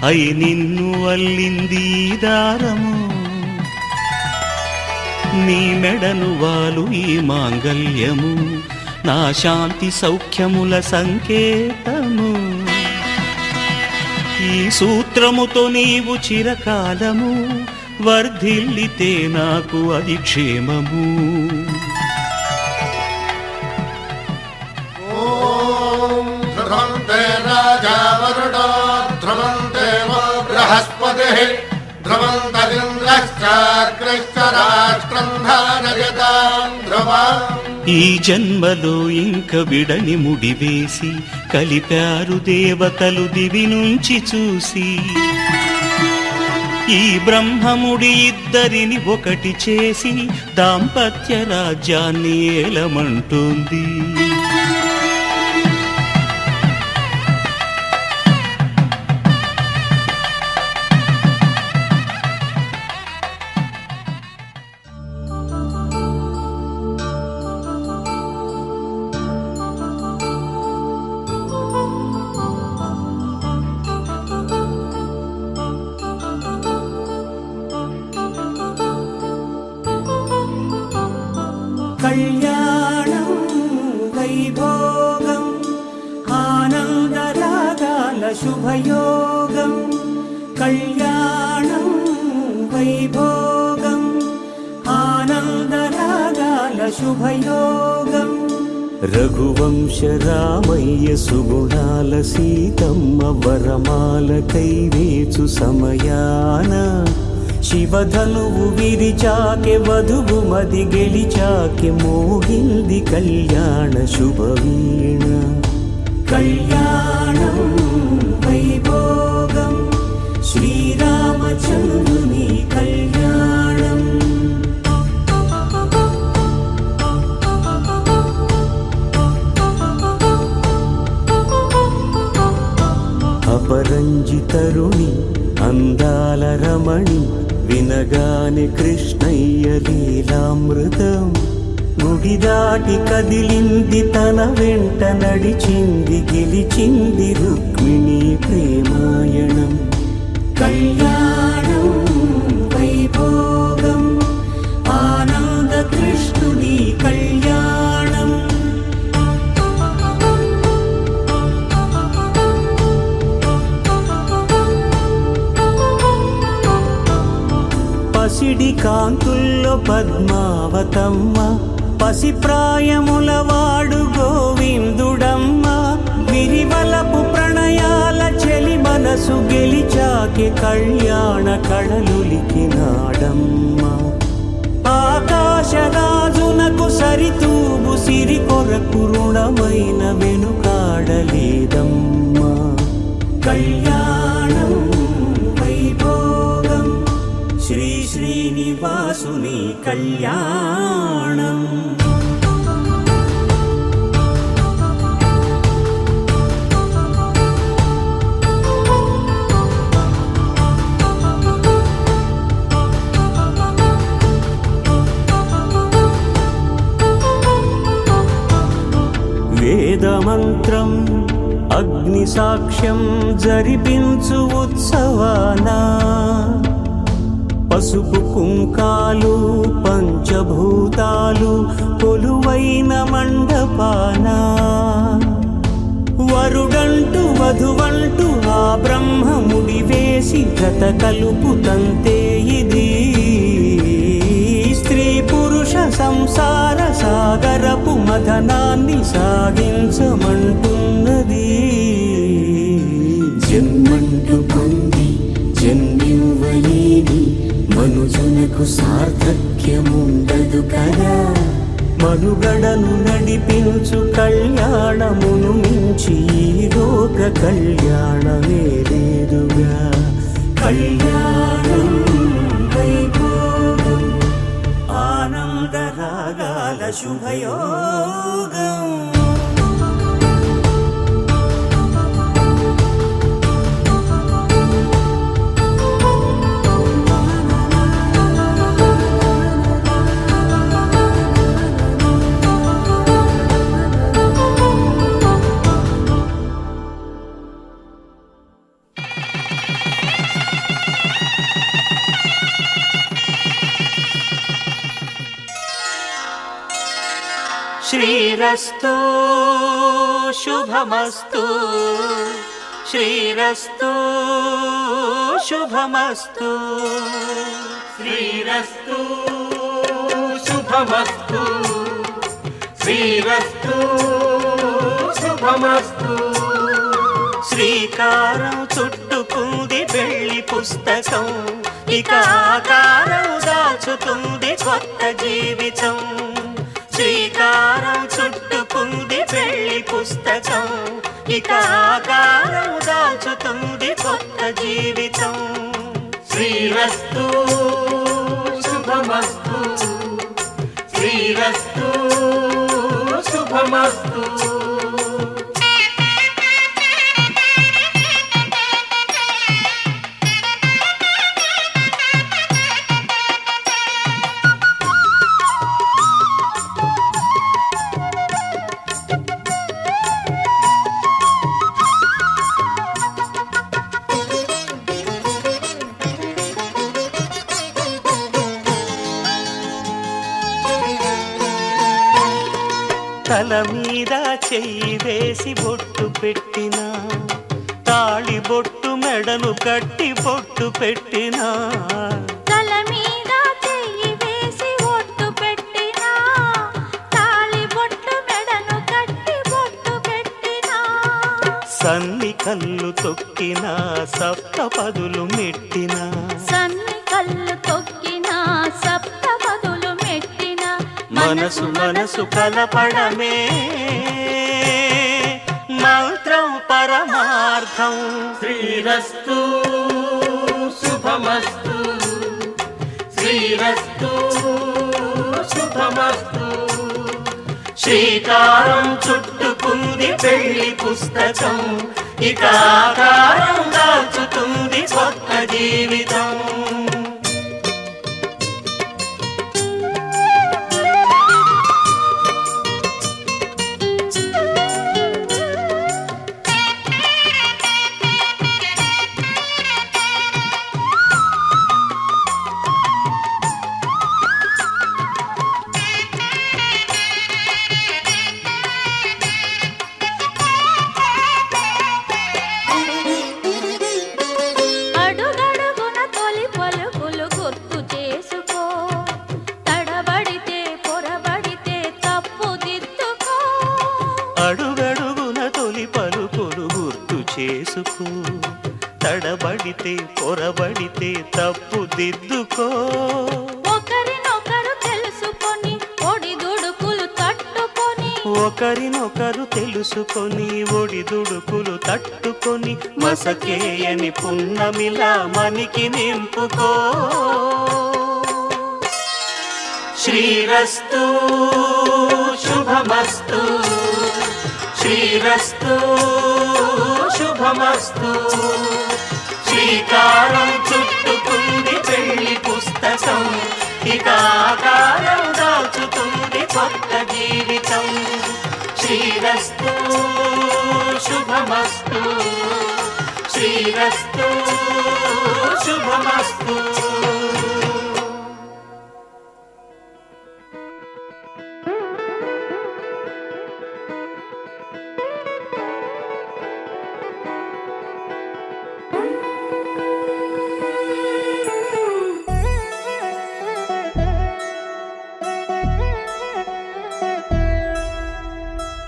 అయి నిన్ను అల్లింది ఈ దారము, నీ మెడను వాలు ఈ మాంగల్యము, నా శాంతి సౌఖ్యముల సంకేతము. ఈ సూత్రముతో నీవు చిరకాలము వర్ధిల్లితే నాకు అది క్షేమము. ఓం ధ్రువంతే రాజా వరుడో ధ్రువంతే వో బృహస్పతిః ధ్రువంతరింద్రశ్చాగ్రశ్చ రాష్ట్రం ధారయతాం ధ్రువం. ఈ జన్మలో ఇంక విడని ముడివేసి కలిపారు దేవతలు దివి నుంచి చూసి, ఈ బ్రహ్మముడి ఇద్దరిని ఒకటి చేసి దాంపత్య రాజ్యాన్ని ఏలమంటుంది. కళ్యాణం వైభోగం ఆనందరాగాల శుభయోగం, కళ్యాణం వైభోగం ఆనందరాగాల శుభయోగం. రఘువంశ రామయ్య సుగుణాల సీతమ్మ వరమాల కైవేచు సమయాన, శివధనువు విరిచాకె వధువు మది గెలిచాకె మోగింది కళ్యాణ శుభవీణ. కళ్యాణం వైభోగం శ్రీరామచంద్రుని కళ్యాణం. అపరంజి తరుణి అందాల రమణి, వినగానే కృష్ణయ్య లీలామృతం. గుడి దాటి కదిలింది తన వెంట నడిచింది గెలిచింది రుక్మిణి ప్రేమాయణం. కళ్యాణం వైభోగం ఆనంద కృష్ణుని కళ్యాణం. పసిడి కాంతుల్లో పద్మావతమ్మ, పసిప్రాయముల వాడు గోవిందుడమ్మ. విరివలపు ప్రణయాల చెలి మనసు గెలిచాకే కళ్యాణ కళలులికినాడమ్మ. ఆకాశరాజునకు సరితూబు సిరి కొరకు రుణమైన వెనుకాడలేదమ్మా. కళ్యాణం వైభోగం శ్రీ శ్రీనివాసుని కళ్యాణం. వేదమంత్రం అగ్ని సాక్ష్యం జరిపించు ఉత్సవానా, పసుపు కుంకాలు పంచభూతాలు కొలువైన మండపాన. వరుడంటూ వధువంటూ ఆ బ్రహ్మముడి వేసి గత కలుపు తంతే ఇది. స్త్రీ పురుష సంసార సాగరపు మథనాన్ని సాగించమంటున్నది. జన్మంటూ పొంది జన్మివ్వలేని మనుజునకు సార్థక్యముండదు కదా. మనుగడను నడిపించు కళ్యాణమును మించి ఈ లోక కళ్యాణమే లేదుగా. కళ్యాణం వైభోగం ఆనందరాగాల శుభయోగం. శ్రీరస్తు శుభమస్తు శ్రీరస్తు శుభమస్తు శ్రీరస్తు శుభమస్తు శ్రీరస్తు శుభమస్తు శ్రీకారం చుట్టుకుంది పెళ్లి పుస్తకం ఇక ఆకారం దాచుతుంది కొత్త జీవితం శ్రీకారం చుట్టుకుంది పెళ్లి పుస్తకం ఇక ఆకారం దాచుతుంది కొత్త జీవితం శ్రీరస్తు శుభమస్తు శ్రీరస్తు శుభమస్తు తల మీద చెయ్యి వేసి బొట్టు పెట్టినా తాళి బొట్టు మెడను కట్టి బొట్టు పెట్టినా తల మీద చెయ్యి వేసి బొట్టు పెట్టినా తాళి బొట్టు మెడను కట్టి బొట్టు పెట్టినా సన్ని కళ్ళు తొక్కినా సప్త పదులు మెట్టినా సన్ని కళ్ళు తొక్కినా సప్త పదులు మెట్టినా మనసు మనసు కలపడమే మంత్రం పరమార్థం శ్రీరస్తు శుభమస్తు శ్రీరస్తు శుభమస్తు శ్రీకారం చుట్టుకుంది పెళ్లి పుస్తకం ఇక ఆకారం దాచుతుంది కొత్త జీవితం అడుగడుగున తొలి పలుకులు గుర్తు చేసుకో తడబడితే పొరబడితే తప్పు దిద్దుకో అడుగడుగున తొలి పలుకులు గుర్తు చేసుకో తడబడితే పొరబడితే తప్పు దిద్దుకో ఒకరినొకరు తెలుసుకొని ఒడిదుడుకులు తట్టుకొని ఒకరినొకరు తెలుసుకొని ఒడిదుడుకులు తట్టుకొని మసకేయని పున్నమిలా మనికి నింపుకో శ్రీరస్తు శుభమస్తు శ్రీరస్తు శుభమస్తు శ్రీకారం చుట్టుకుంది పెళ్లి పుస్తకం ఇక ఆకారం దాచుతుంది కొత్త జీవితం శ్రీరస్తు శుభమస్తు శ్రీరస్తు శుభమస్తు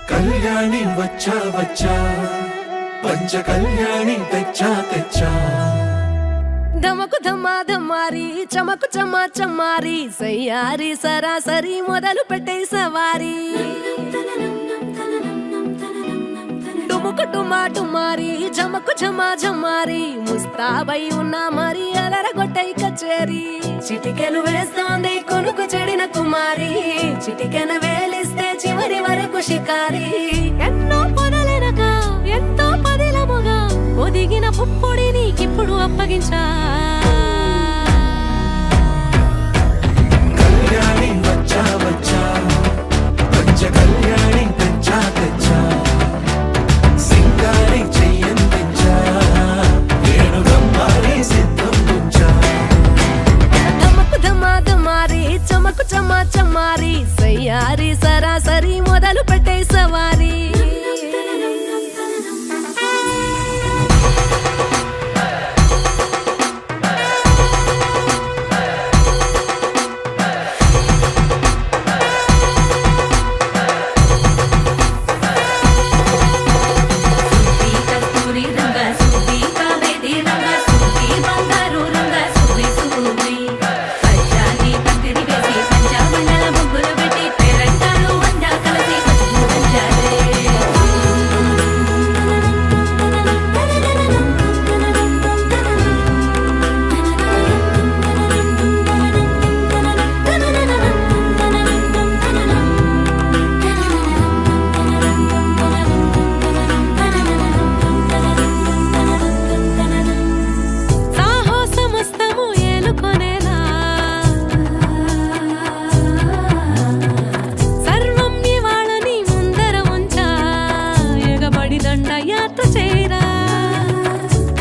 కళ్యాణి వచ్చా వచ్చా పంచ కళ్యాణి తెచ్చా తెచ్చా ధమకు ధమ్మా ధమ్మారి చమకు చమ్మా చమ్మారి సయ్యారి సరాసరి మొదలు పెట్టే సవారి డుముకు డుమా డుమారి జమకు జమా జమారి ముస్తాబై ఉన్నా మరి అదరగొట్టై కచేరి చిటికెను వేస్తోంది కొనుకు చెడిన కుమారి చిటికెను వేలిస్తే చివరి వరకు షికారి ఎన్నో పొదలెనక ఎంతో పదిలముగా ఒదిగిన పుప్పొడి నీకిప్పుడు అప్పగించా కళ్యాణి వచ్చా వచ్చా పంచ కళ్యాణి తెచ్చా తెచ్చా సింగారి చెయ్యందించా ఏడు గమ్మారి సిద్ధం ఉంచా ధమకు ధమా ధమారి చమకు చమా చమారి సయ్యారి సరాసరి మొదలు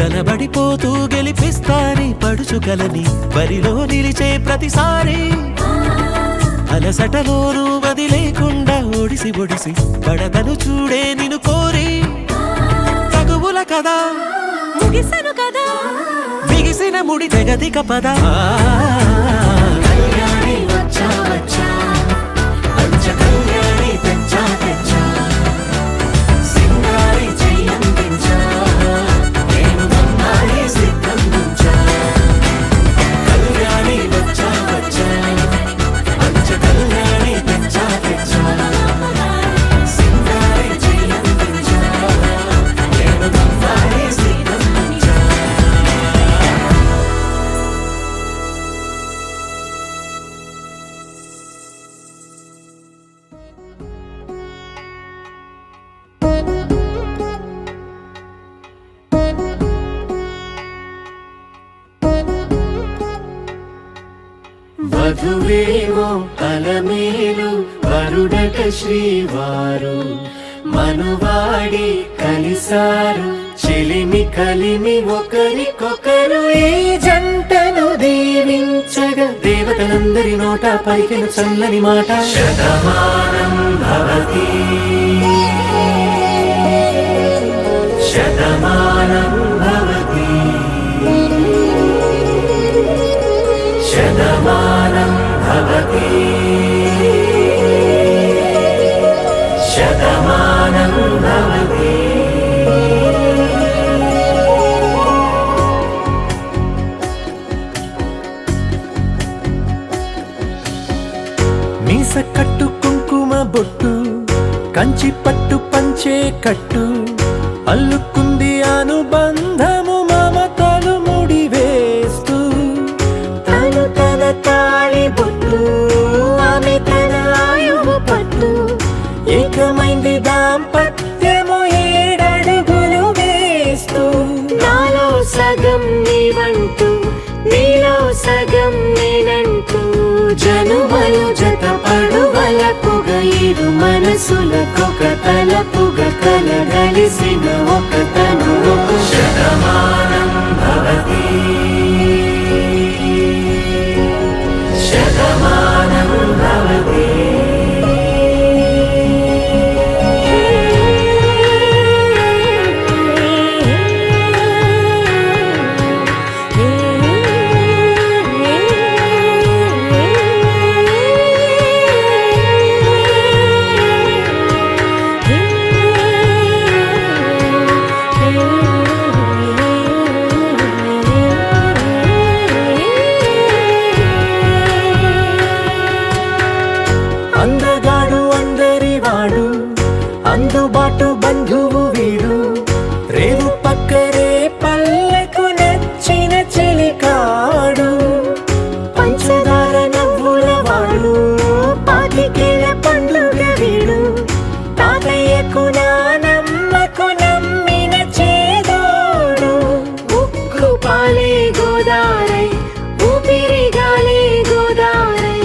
కలబడిపోతూ గెలిపిస్తాని పడుచుకలని బరిలో నిలిచే ప్రతిసారి అలసటలోనూ వదిలేకుండా ఒడిసి ఒడిసి పడతను చూడే నిన్ను కోరి తగువుల కదా ముగిసెను కదా బిగిసిన ముడి తెగదిక పద కళ్యాణి వచ్చా వచ్చా పంచ కళ్యాణి తెచ్చా తెచ్చా సింగారి చెయ్యందించా నేను బంగారి సిద్ధం నుంచా కళ్యాణి వచ్చా వచ్చా పంచ కళ్యాణి తెచ్చా తెచ్చా సింగారి చెయ్యందించా నేను బంగారి సిద్ధం నుంచా వధువేమో అలమేలు వరుడట శ్రీవారు మనువాడి కలిసారు చెలిమి కలిమి ఒకరికొకరు ఈ జంటను దీవించగా దేవతలందరి నోట పలికిన చల్లని మాట శతమానం భవతి శతమానం భవతి శతమానం భవతి శతమానం భవతి మీస కట్టు కుంకుమ బొట్టు కంచి పట్టు పంచే కట్టు అల్లుకుంది అనుబంధము మమతలు ముడి వేస్తూ తను తన తాళి బొట్టు ఆమె తన ఆయువు పట్టు ఏకమైంది దాంపత్యము 7 అడుగులు వేస్తూ నాలో సగం నీవంటూ నీలో సగం నేనంటూ జనుమలు జత పడువలపుగ ఇరు మనసులకొక తలపుగ కలగలిసిన ఒక తను శతమానం భవతి శతమానం భవతి అందగాడు అందరి వాడు అందుబాటు బంధువు వీడు రేవు పక్కరే పల్లెకు నచ్చిన చెలికాడు పంచదార నవ్వుల వాడు పాతికేల పండుగ వీడు తాతయ్యకు నానమ్మకు నమ్మిన చేదోడు ఉక్కు పాలే గోదారై ఊపిరిగాలే గోదారై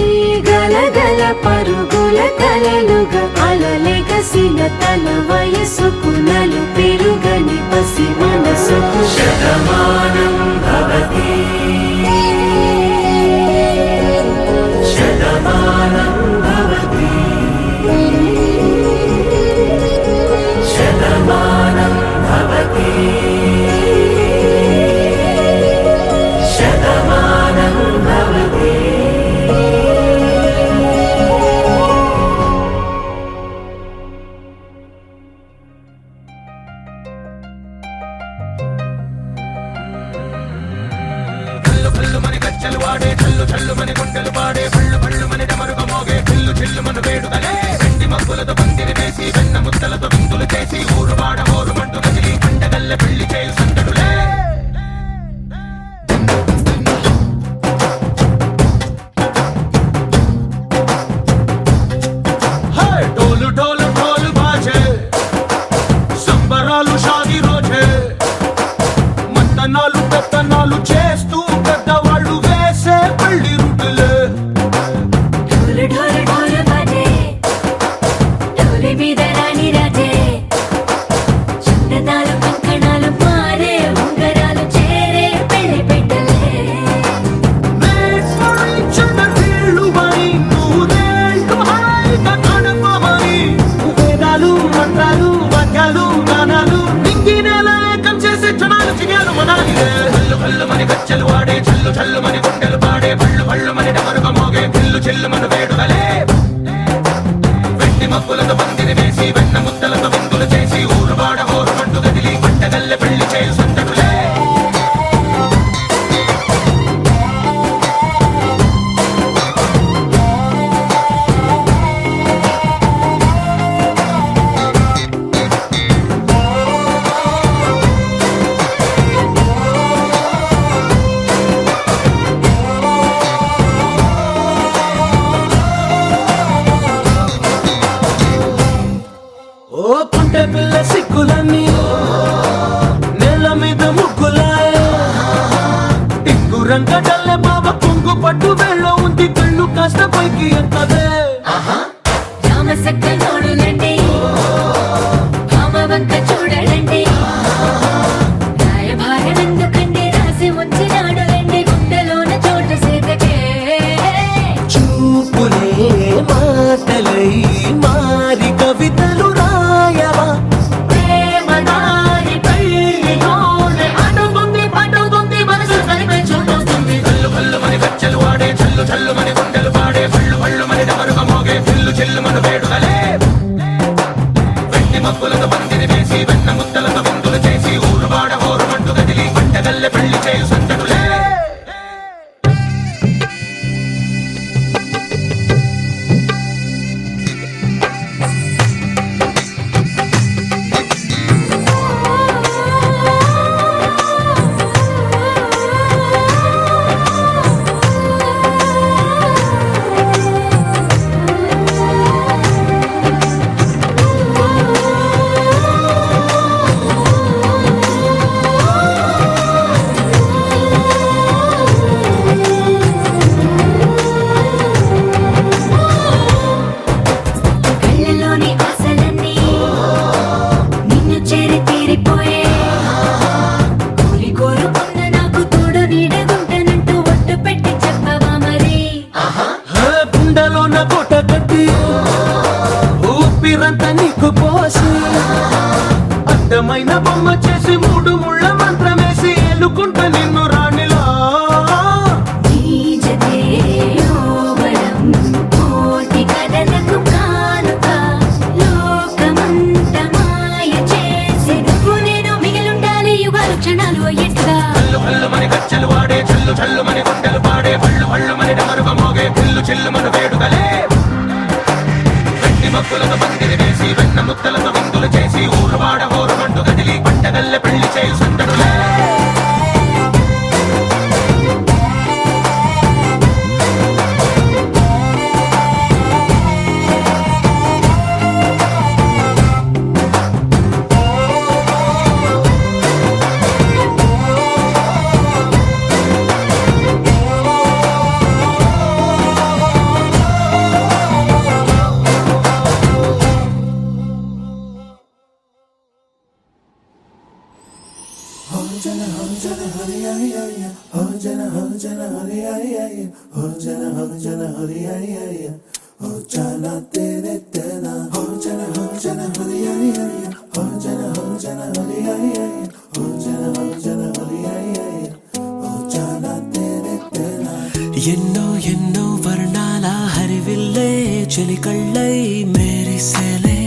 గలగల పరుగుల కలలుగా అలలెగసిన తన వయసుకు నలు పెరుగని పసి మనసుకు శతమానం భవతి శతమానం భవతి శతమానం భవతి శతమానం భవతి డోలు డోలు డోలు బాజే సంబరాలు షాది రోజే మత్తనాలు పెత్తనాలు చేస్తూ పెద్దవాళ్ళు వేసే పెళ్లి రుటులే ढोल ढोल ढोल बाजे ढोली మీద రాణి రాజే చందనాలు కంకణాలు మారే ఉంగరాలు చిగాలు మనాలిదే కళ్ళు కళ్ళు మని గచ్చలు వాడే చల్లు చల్లు మని గుండెలు పాడే పళ్ళు పళ్ళు మని డమరుగ మోగే పిల్లు చెల్లు మన వేడుదలే వెండి మబ్బులతో పందిరి వేసి వెన్న ముద్దలతో విందులు చేసి ఊరు వాడ హోరు మండు గదిలి పంటగల్లె పెళ్లి చేయు సందడులే ఓ పుంటె పిల్ల సిక్కులన్నీ నేల మీద ముగ్గులాయ టింగు రంగడల్లె బాబ కొంగు పట్టు వెళ్ళ ఉంది కళ్ళు కాస్త పైకి ఎత్తదే రామసక్క నోడులండి భామ వంక చూడలండి రాయభారం ఎందుకండి రాసి ఉంచినాడు రండి గుండెలోన చోటు సేదకే చూపులే మాటలై మారి కవితలు రాయవా ప్రేమ దారి పెళ్లిలోనే అడుగుంది పడుగుంది మనసు కలిపే చోటవుతుంది కళ్ళు కళ్ళు మని గచ్చలు వాడే చల్లు చల్లు మని గుండెలు పాడే పళ్ళు పళ్ళు మని డమరుగ మోగే పిల్లు చెల్లు మన వేడుదలే వెండి మబ్బులతో పందిరి వేసి వెన్న ముద్దలతో విందులు చేసి ఊరు వాడ హోరు మండు గదిలి పంటగల్లె పెళ్లి చేయు సందడులే కళ్ళలోని ఆశలన్నీ నిన్ను చేరి తీరిపోయే కోరి కోరుకున్న నాకు తోడు నీడగుంటనంటూ ఒట్టు పెట్టి చెప్పవా మరి గుండెలోన కోట కట్టి ఊపిరంతా నీకు పోసి అడ్డమైన బొమ్మ చేసి మూడు ముళ్ళ మంత్రమేసి ఎలుకుంటా నిన్ను రాణిలా నీ జతే యోవరం కోటి కథలకు కానుక లోకమంత మాయ చేసి నువ్వు నేను మిగిలుండాలి యుగాలు క్షణాలు అయ్యేట్టుగా కళ్ళు కళ్ళు మని గచ్చలు వాడే చల్లు చల్లు మని గుండెలు పాడే పళ్ళు పళ్ళు మని డమరుగ మోగే పిల్లు చెల్లు మన వేడుదలే వెండి మబ్బులతో పందిరి వేసి వెన్న ముద్దలతో విందులు చేసి ఊరు వాడ హోరు మండు గదిలి పంటగల్లె పెళ్లి చేయు సందడులే ఎన్నో ఎన్నో వర్ణాల హరివిల్లే చెలికళ్ళై మేరిసేలే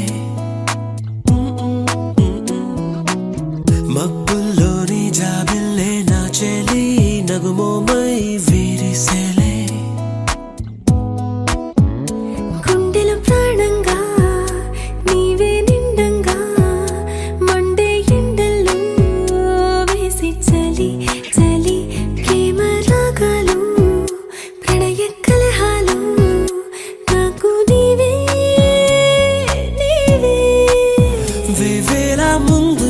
మబ్బుల్లోని జాబిల్లే నా చెలి నగుమోమై వీరిసేలే గుండెలో ప్రాణంగా నీవే నిండంగా మండే ఎండల్లో వేసి చలి చలి ప్రేమ రాగాలు ప్రణయ కలహాలు నాకు నీవే నీవే వేవేల ముందు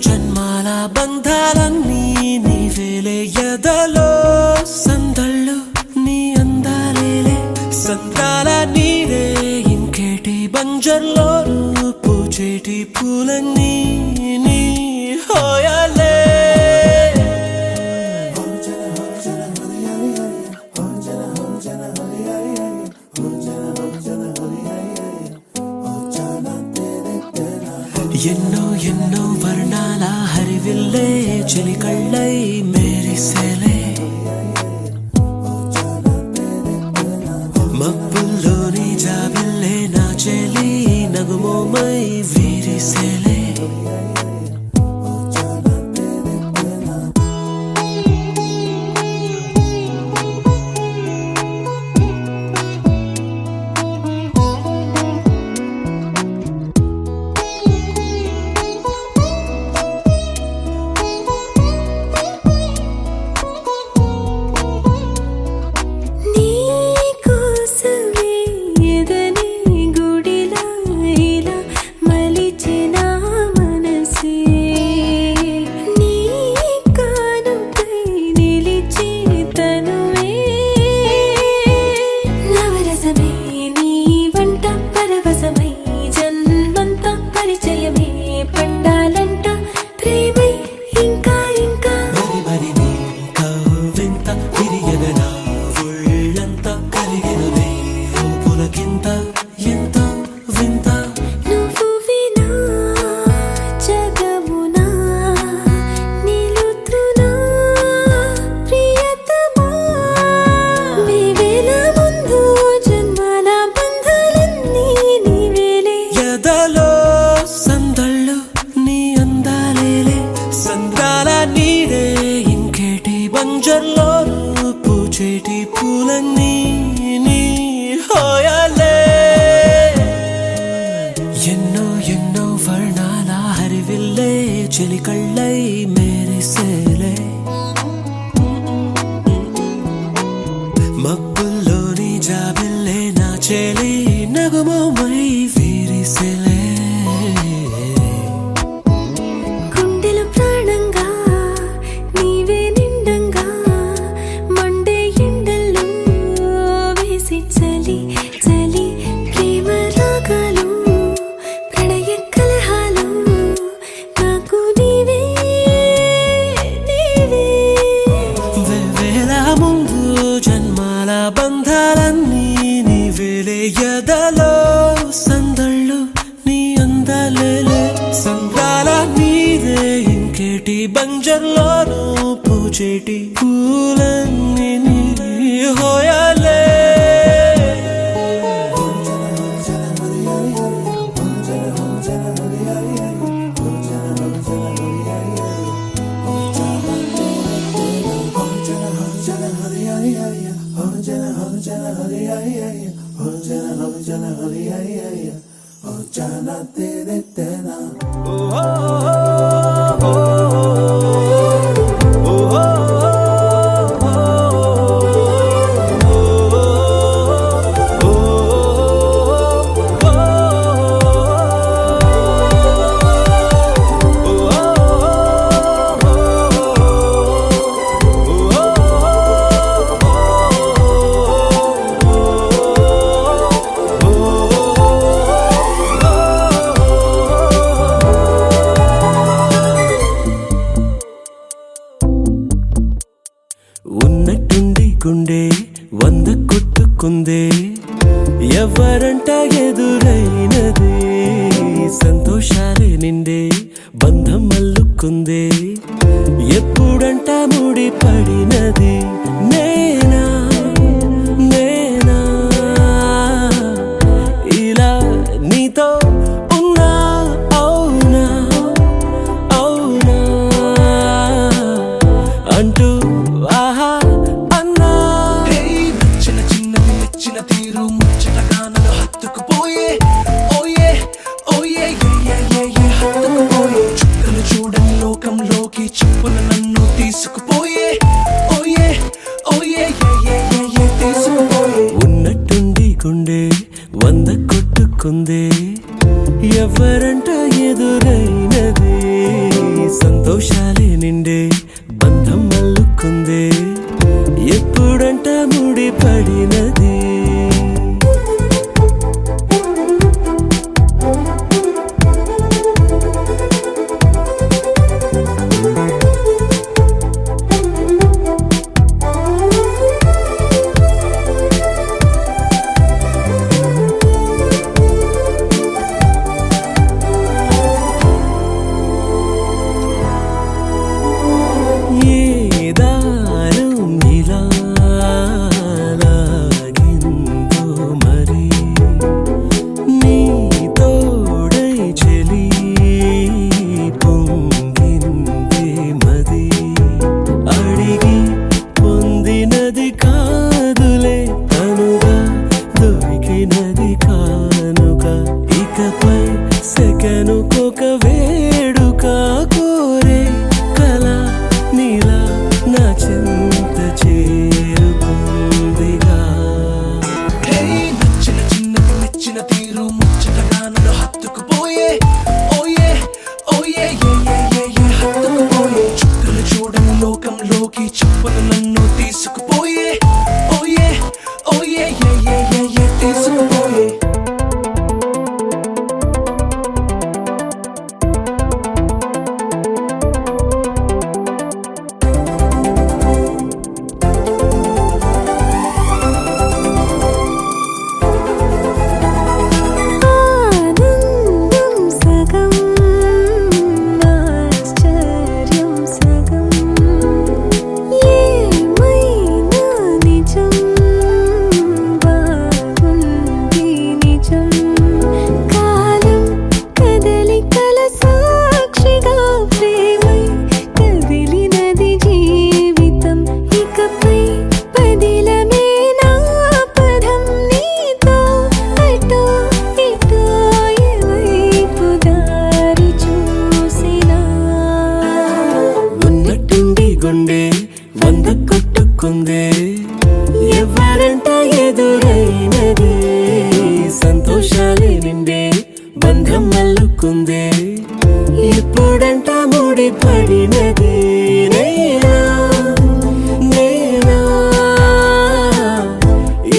జన్మాల బంధాలన్నీ నీవేలే ఎదలో సందళ్ళు నీ అందాలేలే సంతాల నీరే ఇంకేటి బంజర్లోను పూచేటి పూలన్నీ నీ హోయాలే ఎన్నో ఎన్నో వర్ణాల హరివిల్లే చెలిక కళ్ళై మెరిసేలే మబ్బుల్లోని జాబిల్లే నా చెలి నగుమోమై విరిసేలే పూచేటి పూలన్నీ నీ హోయాలే ఎన్నో ఎన్నో వర్ణాల హరివిల్లే చెలి కళ్ళై మెరిసేలే మబ్బుల్లోని జాబిల్లే నా చెలి నగుమోమై విరిసేలే బంధాలన్నీ నీవేలే ఎదలో సందళ్ళు నీ అందాలేలే సంద్రాల నీదే ఇంకేటి బంజర్లోనూ పూచేటి పూలన్నీ నీ హోయాలే ఉన్నట్టుండి గుండె 100 కొట్టుకుందే ఎవరంట ఎదురైనది సంతోషాలే నిండే బంధం అల్లుకుందే ఎప్పుడంట ముడి పడినది నేనా నేనా ఇలా నీతో ఉన్నా అవునా అవునా అంటూ తీరు ముచ్చటగా నన్ను హత్తుకుపోయే ఓయే ఓయే హత్తుకుపోయే చుక్కలు చూడని లోకంలోకి చెప్పున నన్ను తీసుకుపోయే ఓయే ఓయే తీసుకుపోయే ఉన్నట్టుండి గుండె 100 కొట్టుకుందే ఎవరంట ఎదురైనది సంతోషాలే నిండే బంధం అల్లుకుందే ఎప్పుడంట ముడి పడినది లోకంలోకి చెప్పున నన్ను తీసుకుపోయే ఓయే ఓయే తీసుకుపోయే ఆనందం సగం ఆశ్చర్యం సగం ఏమైనా నిజం బాగుంది నిజం కాలం కదలికల సాక్షిగా ప్రేమై కదిలినది జీవితం ఇకపై పదిలమే నా పదం నీతో అటో ఇటో ఎవైపు దారి చూసినా ఉన్నట్టుండి గుండె వంద కొట్టుకుందే ఎవరంట ఎదురైనదే సంతోషాలే నిండే బంధం అల్లుకుందే ఇప్పుడంట ముడిపడినదే నేనా నేనా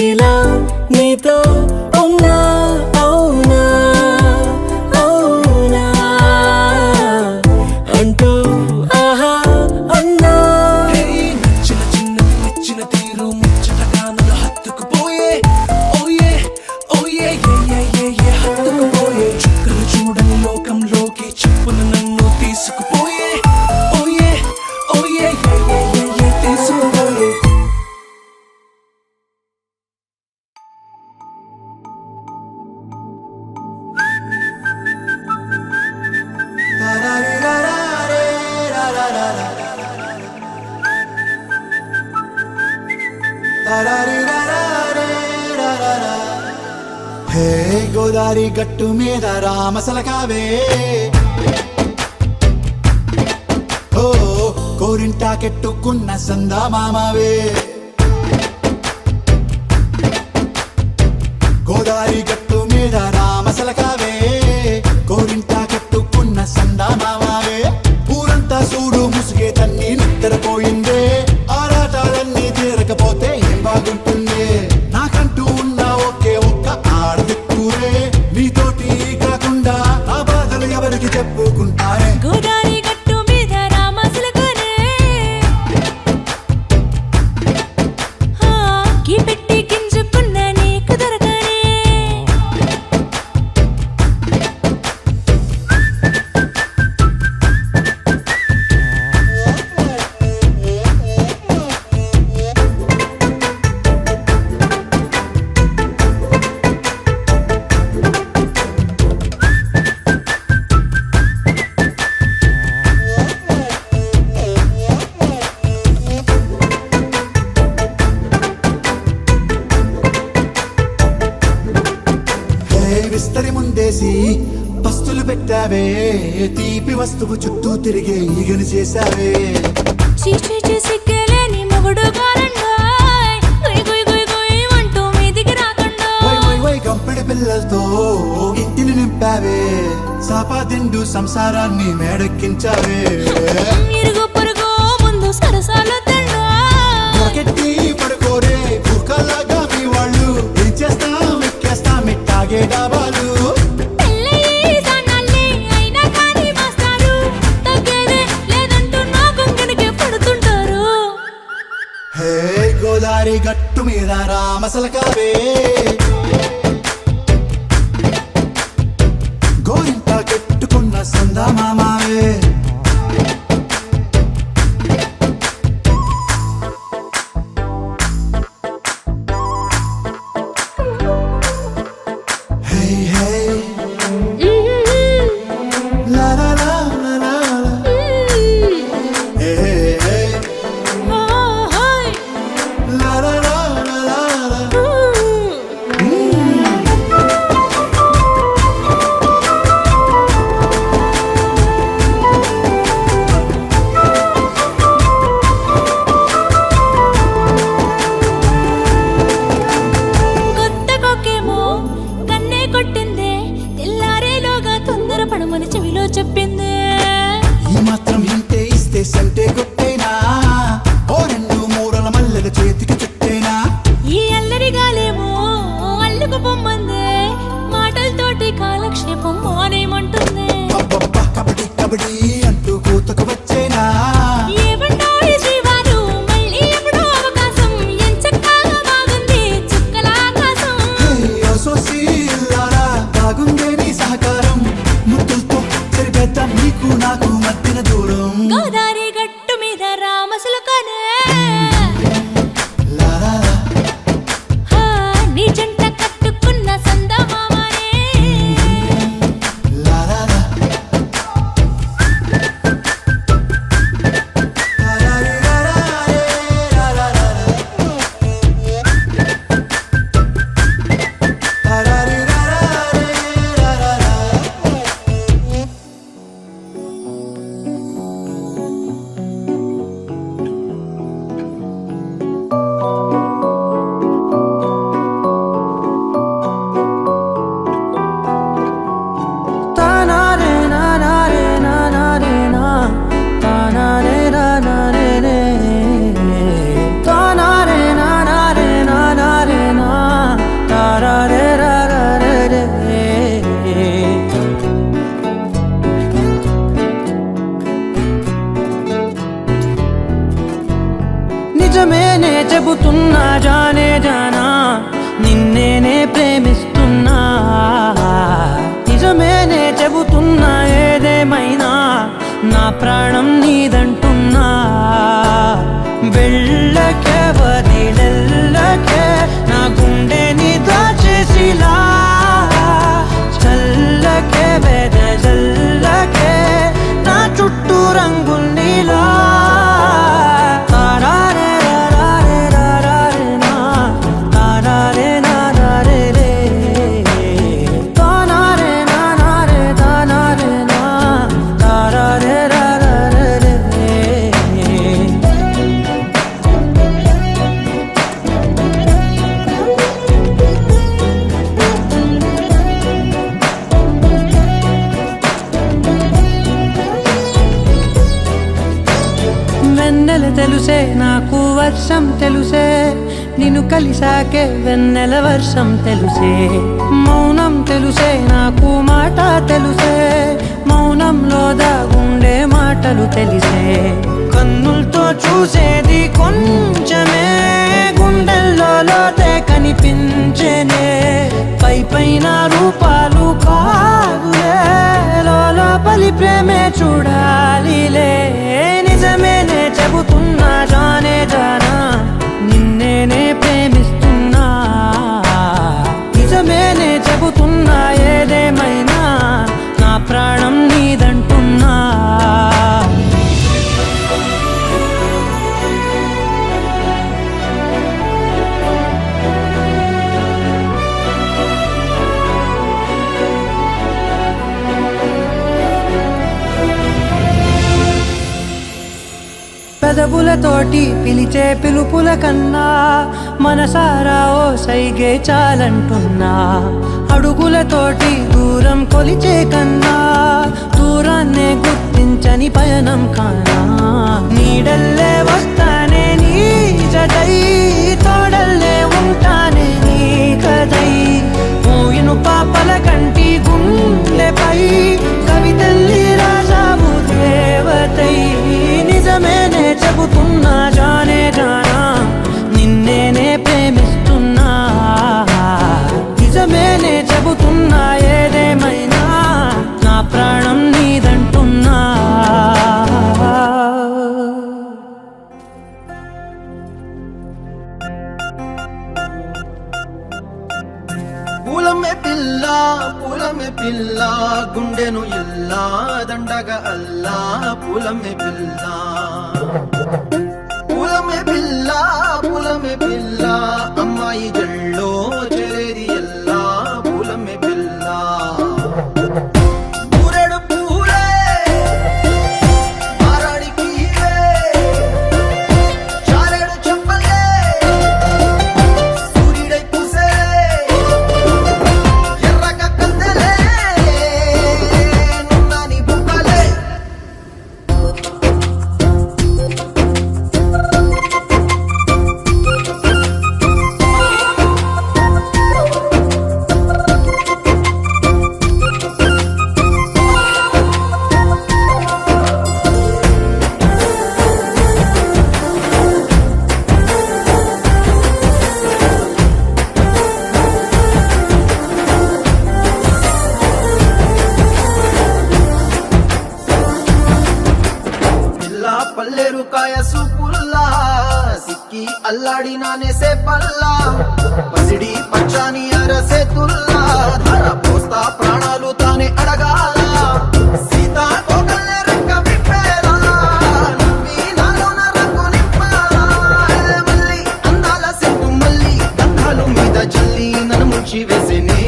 ఇలా నీతో ఉన్నా అవునా అవునా అంటూ ఆహా అన్నా నచ్చిన చిన్నది మెచ్చిన తీరు ముచ్చటగా నన్ను హత్తుకుపోయే ఓయే ఓయే హత్తుకుపోయే చుక్కలు చూడని లోకంలోకి చెప్పున నన్ను తీసుకుపోయే ఓయే ఓయే తీసుకుపోయే హే గోదారి గట్టు మీద రామసలకావే ఓ కోరింటాకెట్టుకున్న సందా మామావే గోదారి గట్టు మీద రామసలకావే కోరింటాకెట్టుకున్న సందా మామావే ఊరంతా చూడు ముసుగే తన్ని నిద్రపోయిందే ఆరాటాలన్నీ తీరకపోతే ఏం బాగుంటుందే నాకంటూ ఉన్న ఒకే ఒక్క ఆడదిక్కురే నీతోటి కాకుండా ఆ బాధలు ఎవరికి చెప్పుకుంటారే గోదారి గట్టు మీద రామసులకనే కీ పెట్టి గింజుకున్న నీకు దొరకనే విస్తరి ముందేసి పస్తులు పెట్టావే తీపి వస్తువు చుట్టూ తిరిగే ఈగను చేశావే చీచి సిగ్గలేని మొగుడు గారండాయ్ గుయ్ గుయ్ గుయ్ గుయ్ అంటూ మీదికి రాకండా వై వై వై గంపెడి పిల్లలతో ఇంటిని నింపావే సాపాదిండు సంసారాన్ని మేడెక్కించావే ఇరుగు పొరుగు ముందు సరసాలు తండా మొరకెట్టి పడుకోరే కుక్కలాగా మీ వాళ్ళు ఏం చేస్తాం ఎక్కేస్తాం ఇట్టాగే డాబాలు పెళ్ళయి సన్నాళ్ళే అయినా కానీ మాస్తారు తగ్గేదే లేదంటూ నా కొంగనికి పడుతుంటారు హే గోదారి గట్టు మీద రామసలకావే గోరింట కెట్టుకున్న సందా మామావే హే హే లా లా లా లా లా హే హే లా లా లా లా లా కబడ్డీ అంటూ కూతకు వచ్చేనా ఏమంటారు శ్రీవారు మళ్ళీ ఎప్పుడో అవకాశం ఎంచక్కా బాగుంది చుక్కల ఆకాశం అసోసిల్లారా బాగుందే నీ సహకారం ముద్దులతో సరిపెద్దాం నీకు నాకు మధ్యన దూరం గోదారి గట్టు మీద రామసులకనే నీ జంట కట్టుకున్న సందమామనే నిజమేనే చెబుతున్నా జానే జానా నిన్నేనే ప్రేమిస్తున్నా నిజమేనే చెబుతున్నా ఏదేమైనా నా ప్రాణం నీదంటున్నా వెళ్ళకే వదిలెల్లకే నా గుండెని దాచేసిలా చల్లకే వెదజల్లకే నా చుట్టూ రంగుల్నిలా వెన్నెల తెలుసే నాకు వర్షం తెలుసే నిన్ను కలిసాకే వెన్నెల వర్షం తెలుసే మౌనం తెలుసే నాకు మాట తెలుసే మౌనంలో దాగుండే మాటలు తెలిసే కన్నులతో చూసేది కొంచెమే గుండెల్లో లోతే కనిపించేనే పై పైన రూపాలు కాదులే లోపలి ప్రేమే చూడాలిలే నిజమేనే చెబుతున్నా జానే జానా నిన్నేనే ప్రేమిస్తున్నా నిజమేనే చెబుతున్నా ఏదేమైనా నా ప్రాణం నీదంటున్నా పెదవులతోటి పిలిచే పిలుపుల కన్నా మనసారా ఓ సైగే చాలంటున్నా అడుగులతోటి దూరం కొలిచే కన్నా దూరాన్నే గుర్తించని పయనం కానా నీడల్లే వస్తానే నీ జతై తోడల్లే ఉంటానే నీ కదై పోయిను పాపల కంటి గుండెపై కవితల్లి రాజావు దేవతై నిజమేనే చెబుతున్నా జానే జానా నిన్నేనే ప్రేమిస్తున్నా నిజమేనే చెబుతున్నా ఏదేమైనా నా ప్రాణం నీదంటున్నా పూలమే పిల్ల గుండెను ఇల్లా దండగా అల్లా పూలమే పిల్ల పూలమే పిల్ల అమ్మాయి జల్లో చేరేది ఎల్లా పూలమే పిల్ల పూరెడు పూలే మారాడికి చారెడు చెప్పలే సూర్యుడై పూసే ఎర్రగా కందలే నున్నాని బుక్కలే అల్లాడినానే సేపల్లా పసిడి పచ్చాని అరసేతుల్లా ధర పోస్తా ప్రాణాలు తానే అడగాల సీతా కోగల్లే రెక్క విప్పేలా నవ్వి నాలోన రంగు నింపాలా మళ్ళీ అందాల సెట్టు మళ్ళీ గంధాలు మీద జల్లి నన్ను ముంచి వేసేనే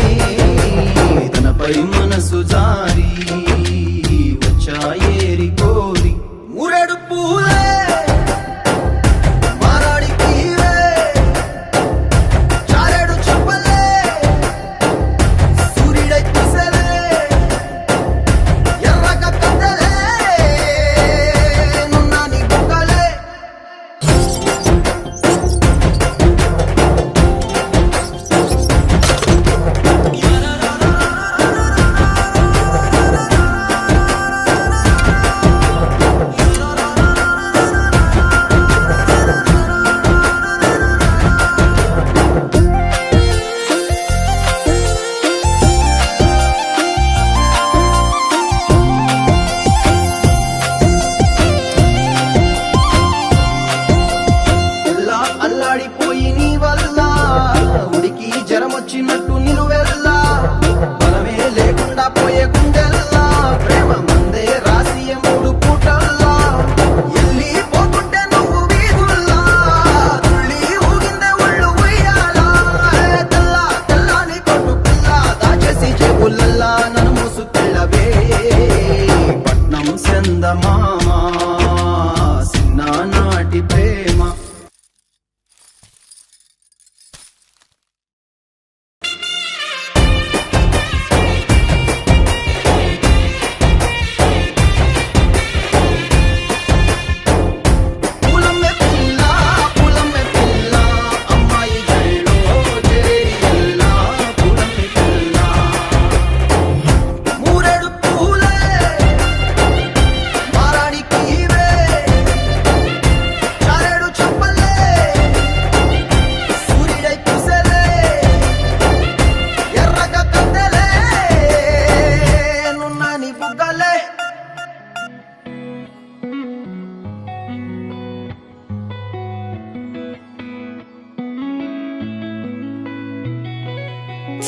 తనపై మనసు జారి వచ్చా ఏరి కోరి మురెడు పూలే అల్లాడిపోయి నీ వల్ల ఉడికి జరమొచ్చినట్టు నిలువెల్లా బలమే లేకుండా పోయే గుండెల్లా ప్రేమ మందే రాసి మూడు పూటల్లా ఎల్లి పోతుంటే నువ్వు వీధుల్లా తుళ్ళి ఊగిందే ఒళ్ళు ఉయ్యాలా తెల్లా తెల్లాని కొట్టు పిల్ల దాచేసి చెవులల్లా నన్ను మూసుకెళ్ళవే పట్నం చందమామా చిన్ననాటి ప్రేమ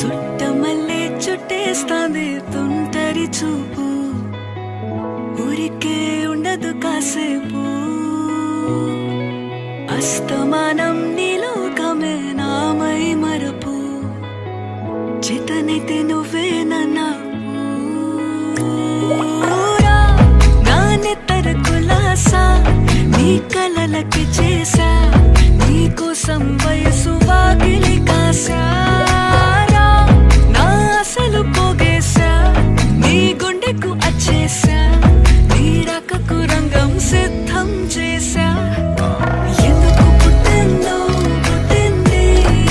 చుట్టమల్లే చుట్టేస్తాంది తుంటరి చూపు ఊరికే ఉండదు కాసేపు అస్తమానం నీలోకమే నామై మరపు చేతనైతే నువ్వే నాన్నెత్తర కులాసా నీ కలలకి చేసా నీ కోసం వయసు వాకిలి కాసా అసలు పోగేశా నీ గుండెకు అచ్చేసా నీ రకకు రంగం సిద్ధం చేశా ఎందుకు పుట్టిందో పుట్టింది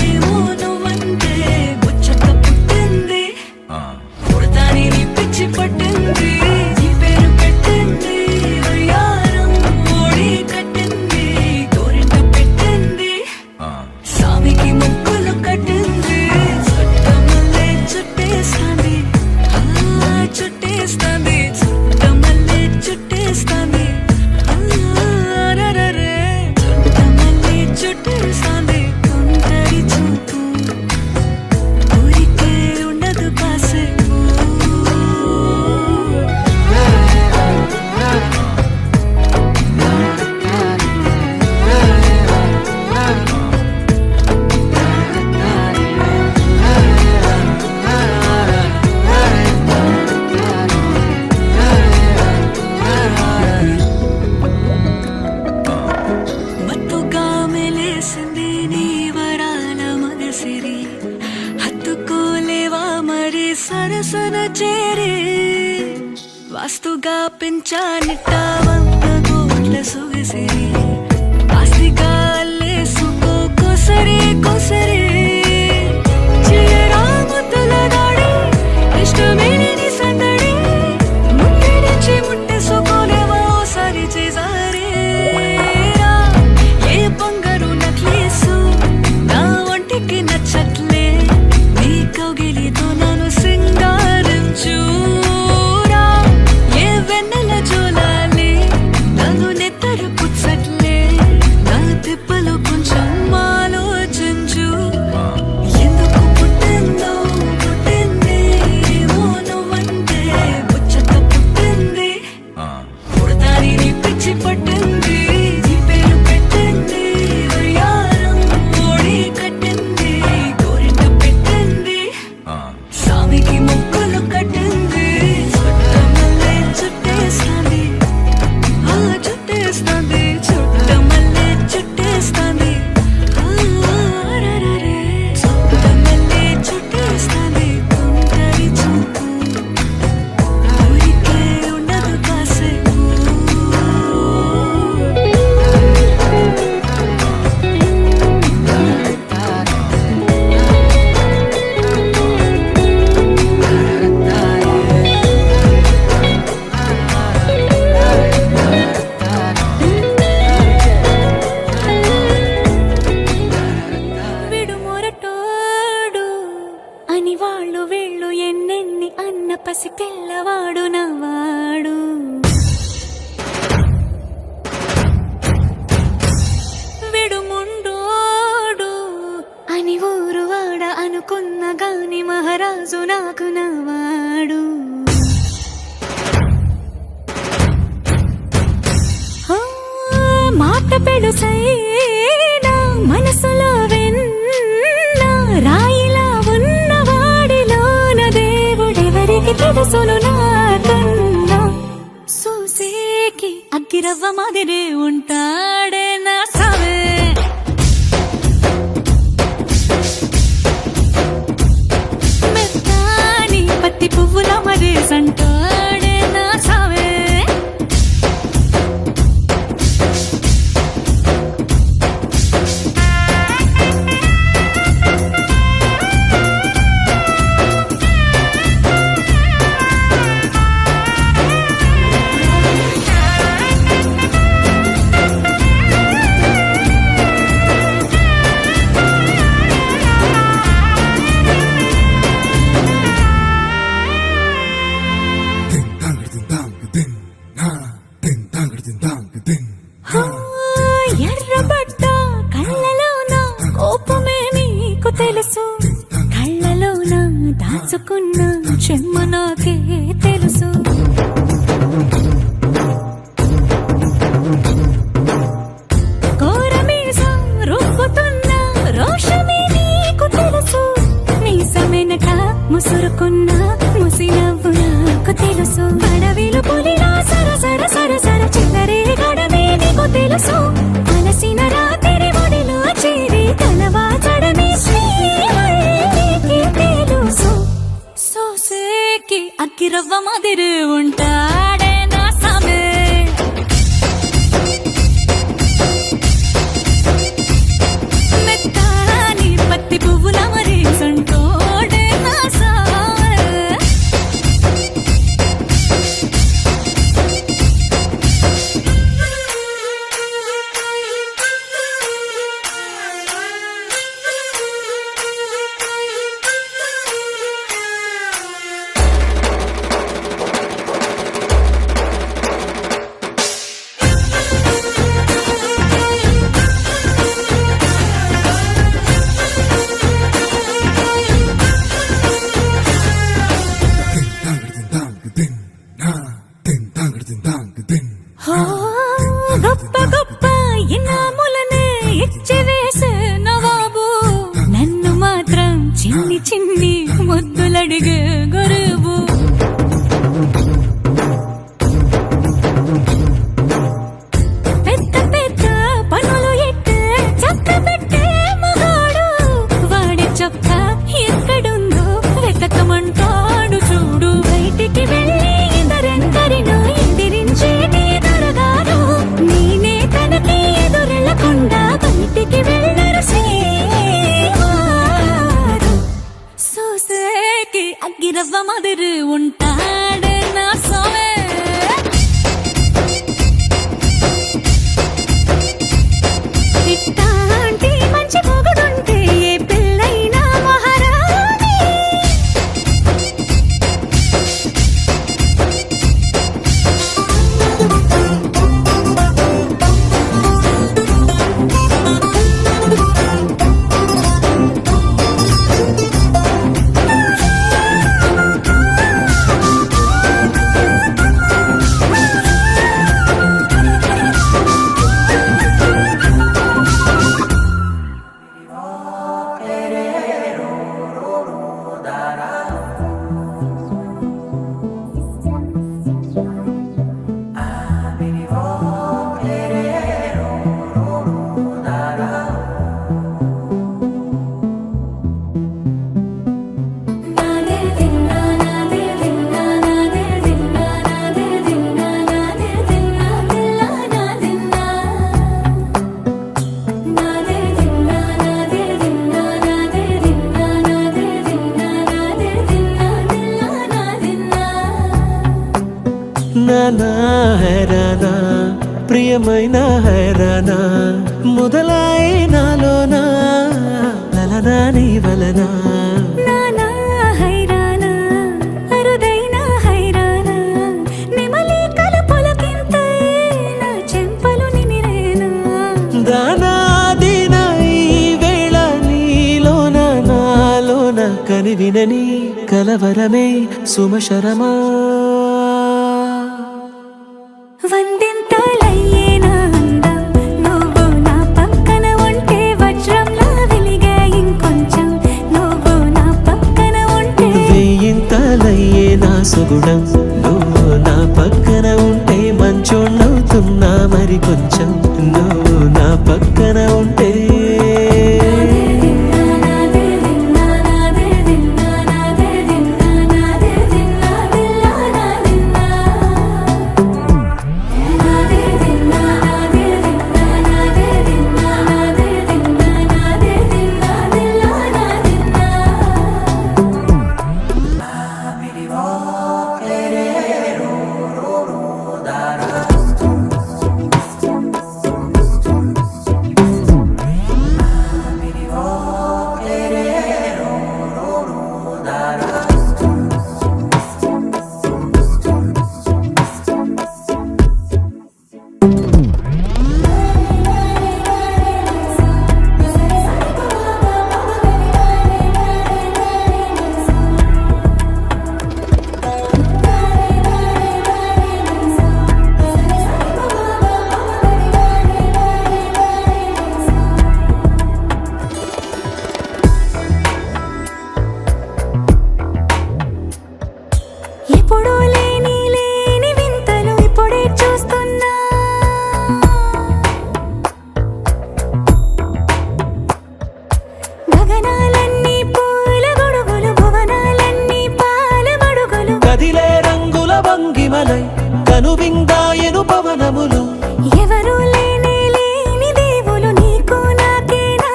ఏమో నువ్వంటే ముచ్చట పుట్టింది పుడతాని నీ పిచ్చి పట్టింది నీ పేరు పెట్టింది వయ్యారం ఓడి కట్టింది గోరింట పెట్టింది స్వామికి ముక్కులు కట్టింది చుట్టేస్తాంది చుట్టేస్తాంది చుట్టమల్లే చుట్టేస్తాంది చుట్టమల్లే చుట్టేస్తాంది తుంటరి చూపు ఊరికే ఉండదు కాసేపు మత్తుగా మెలేసింది నీ వరాల మగసిరి హత్తుకోలేవా మరి సరసన చేరి వాస్తుగా పెంచానిట్ట 100 కోట్ల సొగసిరి ఆస్తిగా అల్లేసుకో కొసరి కొసరి చిరాముతుల దాడి ఇష్టమేని సందడి ముట్టిడిచి ముట్టేసుకోలేవా ఓసారి చేసారి ఏ బంగారు నక్లేసు నా ఒంటికి నచ్చట్లే నీ కౌగిలితో నన్ను సింగారించు ఏ వెన్నెల జోలాలి నన్ను నెత్తరు పుచ్చట్లే ఉన్నవాడు నవ్వాడు. విడుముండోడు అని ఊరువాడ అనుకున్న గాని మహారాజు నాకు నవ్వాడు. మాట పెడుసైనా మనసులో వెన్న రాయిలా ఉన్నవాడిలోన దేవుడెవరికి తెలుసును నాకన్నా. సూసేకి అగ్గిరవ్వ మాదిరే ఉంటాడే నా సావే. మెత్తాని పత్తి పువ్వుల మరేసంటాడే నా సావే. ఎర్రబడ్డ కళ్ళలోన కోపమే నీకు తెలుసు. కళ్ళలోన దాచుకున్న చెమ్మ నాకే తెలుసు. కోరమీసం రుబ్బుతున్న రోషమే నీకు తెలుసు. మీసమెనక ముసురుకున్న ముసినవ్వు నాకు తెలుసు. అడవిలు పులిలా సరసర సరసర చిల్లరే గడమే నీకు తెలుసు. అలసిన రాత్రి ఒడిలో చేరి కలవాచడమే శ్రీకి తెలుసు. సోసేకి అగ్గిరవ్వ మాదిరి ఉంటాడే నా సామే. మెత్తాని పత్తి పువ్వుల మరేసంటోడే నా సామే. గొప్ప గొప్ప ఇనాములనే ఇచ్చివేసే నవాబు. నన్ను మాత్రం చిన్ని చిన్ని ముద్దులడిగే గురువు. పెద్ద పెద్ద పనులు ఎట్టే చక్క పెట్టే మగాడు. వాడి చొక్క ఎక్కడుందో వెతకమంటాడు చూడు. బయటికి వెళ్ళి ఇద్దరెందరినో ఎదిరించేటి దొరగారు. నేనే తనకి ఎదురెళ్ళకుండా బయటికి వెళ్ళరు శ్రీవారు. సోసేకి అగ్గిరవ్వ మాదిరి ఉంటాడే నా సోమే. ఇట్టాంటి మంచి మొగుడుంటే ఏ పిల్లైనా మహారాణి. నానా హైరానా ప్రియమైన హైరానా మొదలాయి నాలోనా లలనా నీ వలనా నానా హైరానా అరుదైన హైరానా కని వినని కలవరమే సుమశరమా వందింతలయ్యేనా అందం నువ్వు నా పక్కన ఉంటే వజ్రంలా వెలిగే ఇంకొంచెం నువ్వు నా పక్కన ఉంటే వేయింతలయ్యే నా సుగుణం నువ్వు నా పక్కన ఉంటే మంచోళ్ళవుతున్నా మరి కొంచెం నువ్వు నా పక్కన ఉంటే ఎప్పుడూ లేని వింతలు ఇప్పుడే చూస్తున్నా గగనాలన్నీ పూల గొడుగులు భువనాలన్నీ పాల మడుగులు కదిలే రంగుల భంగిమలై కనువిందాయను పవనములు ఎవరు లేని దేవులు నీకు నాకేనా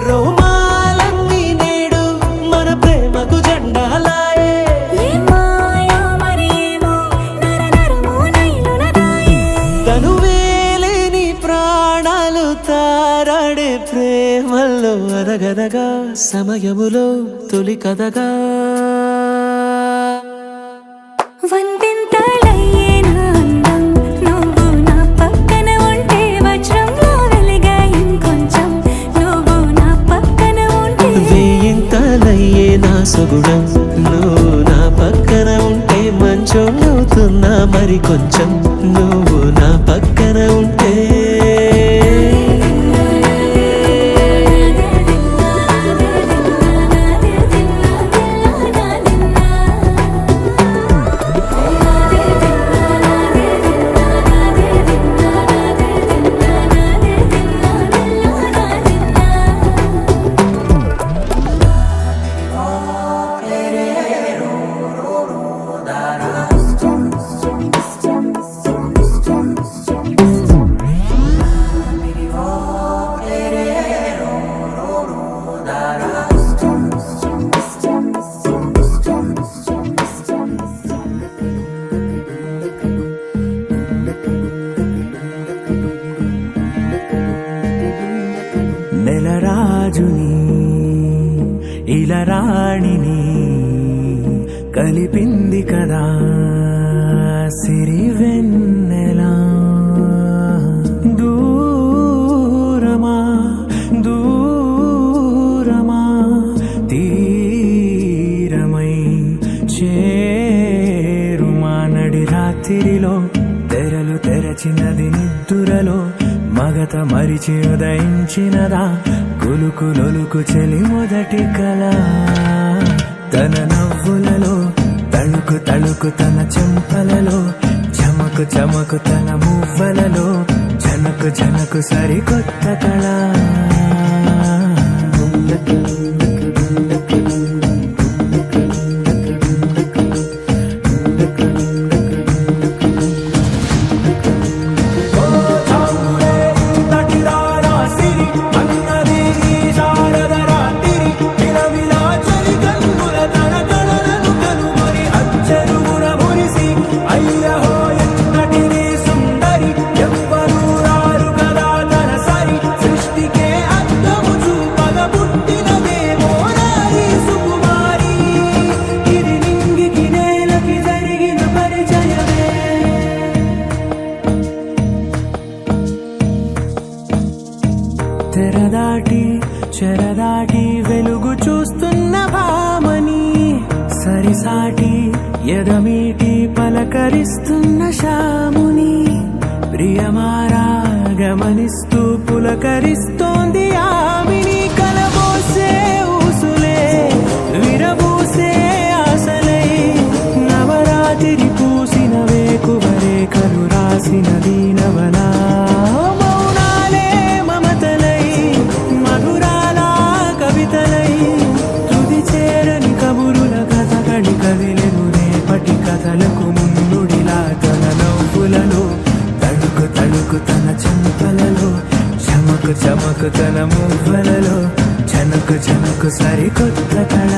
రోమాలన్నీ నేడు మన ప్రేమకు జెండాలాయే మాయా మరేమో నరనరమో నైలునదాయే తనువేలేని ప్రాణాలు తారాడే ప్రేమల్లో అరగదగా సమయములో తొలి కదగా వందింతలయ్యేనా అందం నువ్వు నా పక్కన ఉంటే వజ్రంలా వెలిగే ఇంకొంచెం నువ్వు నా పక్కన ఉంటే వేయింతలయ్యే నా సుగుణం నువ్వు నా పక్కన ఉంటే మంచోళ్ళవుతున్నా మరి కొంచెం నువ్వు నా పక్కన ఉంటే నెలరాజుని ఇలా రాణిని కలిపింది కదా సిరివెన్నెలా దూరమా దూరమా తీరమై చేరుమా నడి రాత్రిలో తెరలు తెరచినది నిద్దురలో మగత మరిచి ఉదయించినదా కులుకులొలుకు చెలి మొదటి కళ తన నవ్వులలో తళుకు తళుకు తన చెంపలలో చమకు చమకు తన మువ్వలలో జనకు జనకు సరికొత్త కళ సృష్టికే అర్థము చూపగ పుట్టినదేమో నారీ తెరదాటి చెరదాటి వెలుగు చూస్తున్న భామని సరిసాటి ఎదమీటి పలకరిస్తున్న శాముని ప్రియమారా గమనిస్తూ పులకరిస్తోంది ఆమిని కలబోసే ఊసులే విరబూసే ఆశలై నవరాత్రి పూసిన వేకువరే కలు రాసిన దీనవనా మౌనాలే మమతలై మధురాల కవితలై తుది చేరని కబురుల కథ కడి కదిలెను రేపటి కథలకు ముందుడిలా తన నవ్వులలో తడుకు తడుకు తన చెంపలలో చమకు చమకు తన మువ్వలలో చనుకు చనుకు సరికొత్త కళ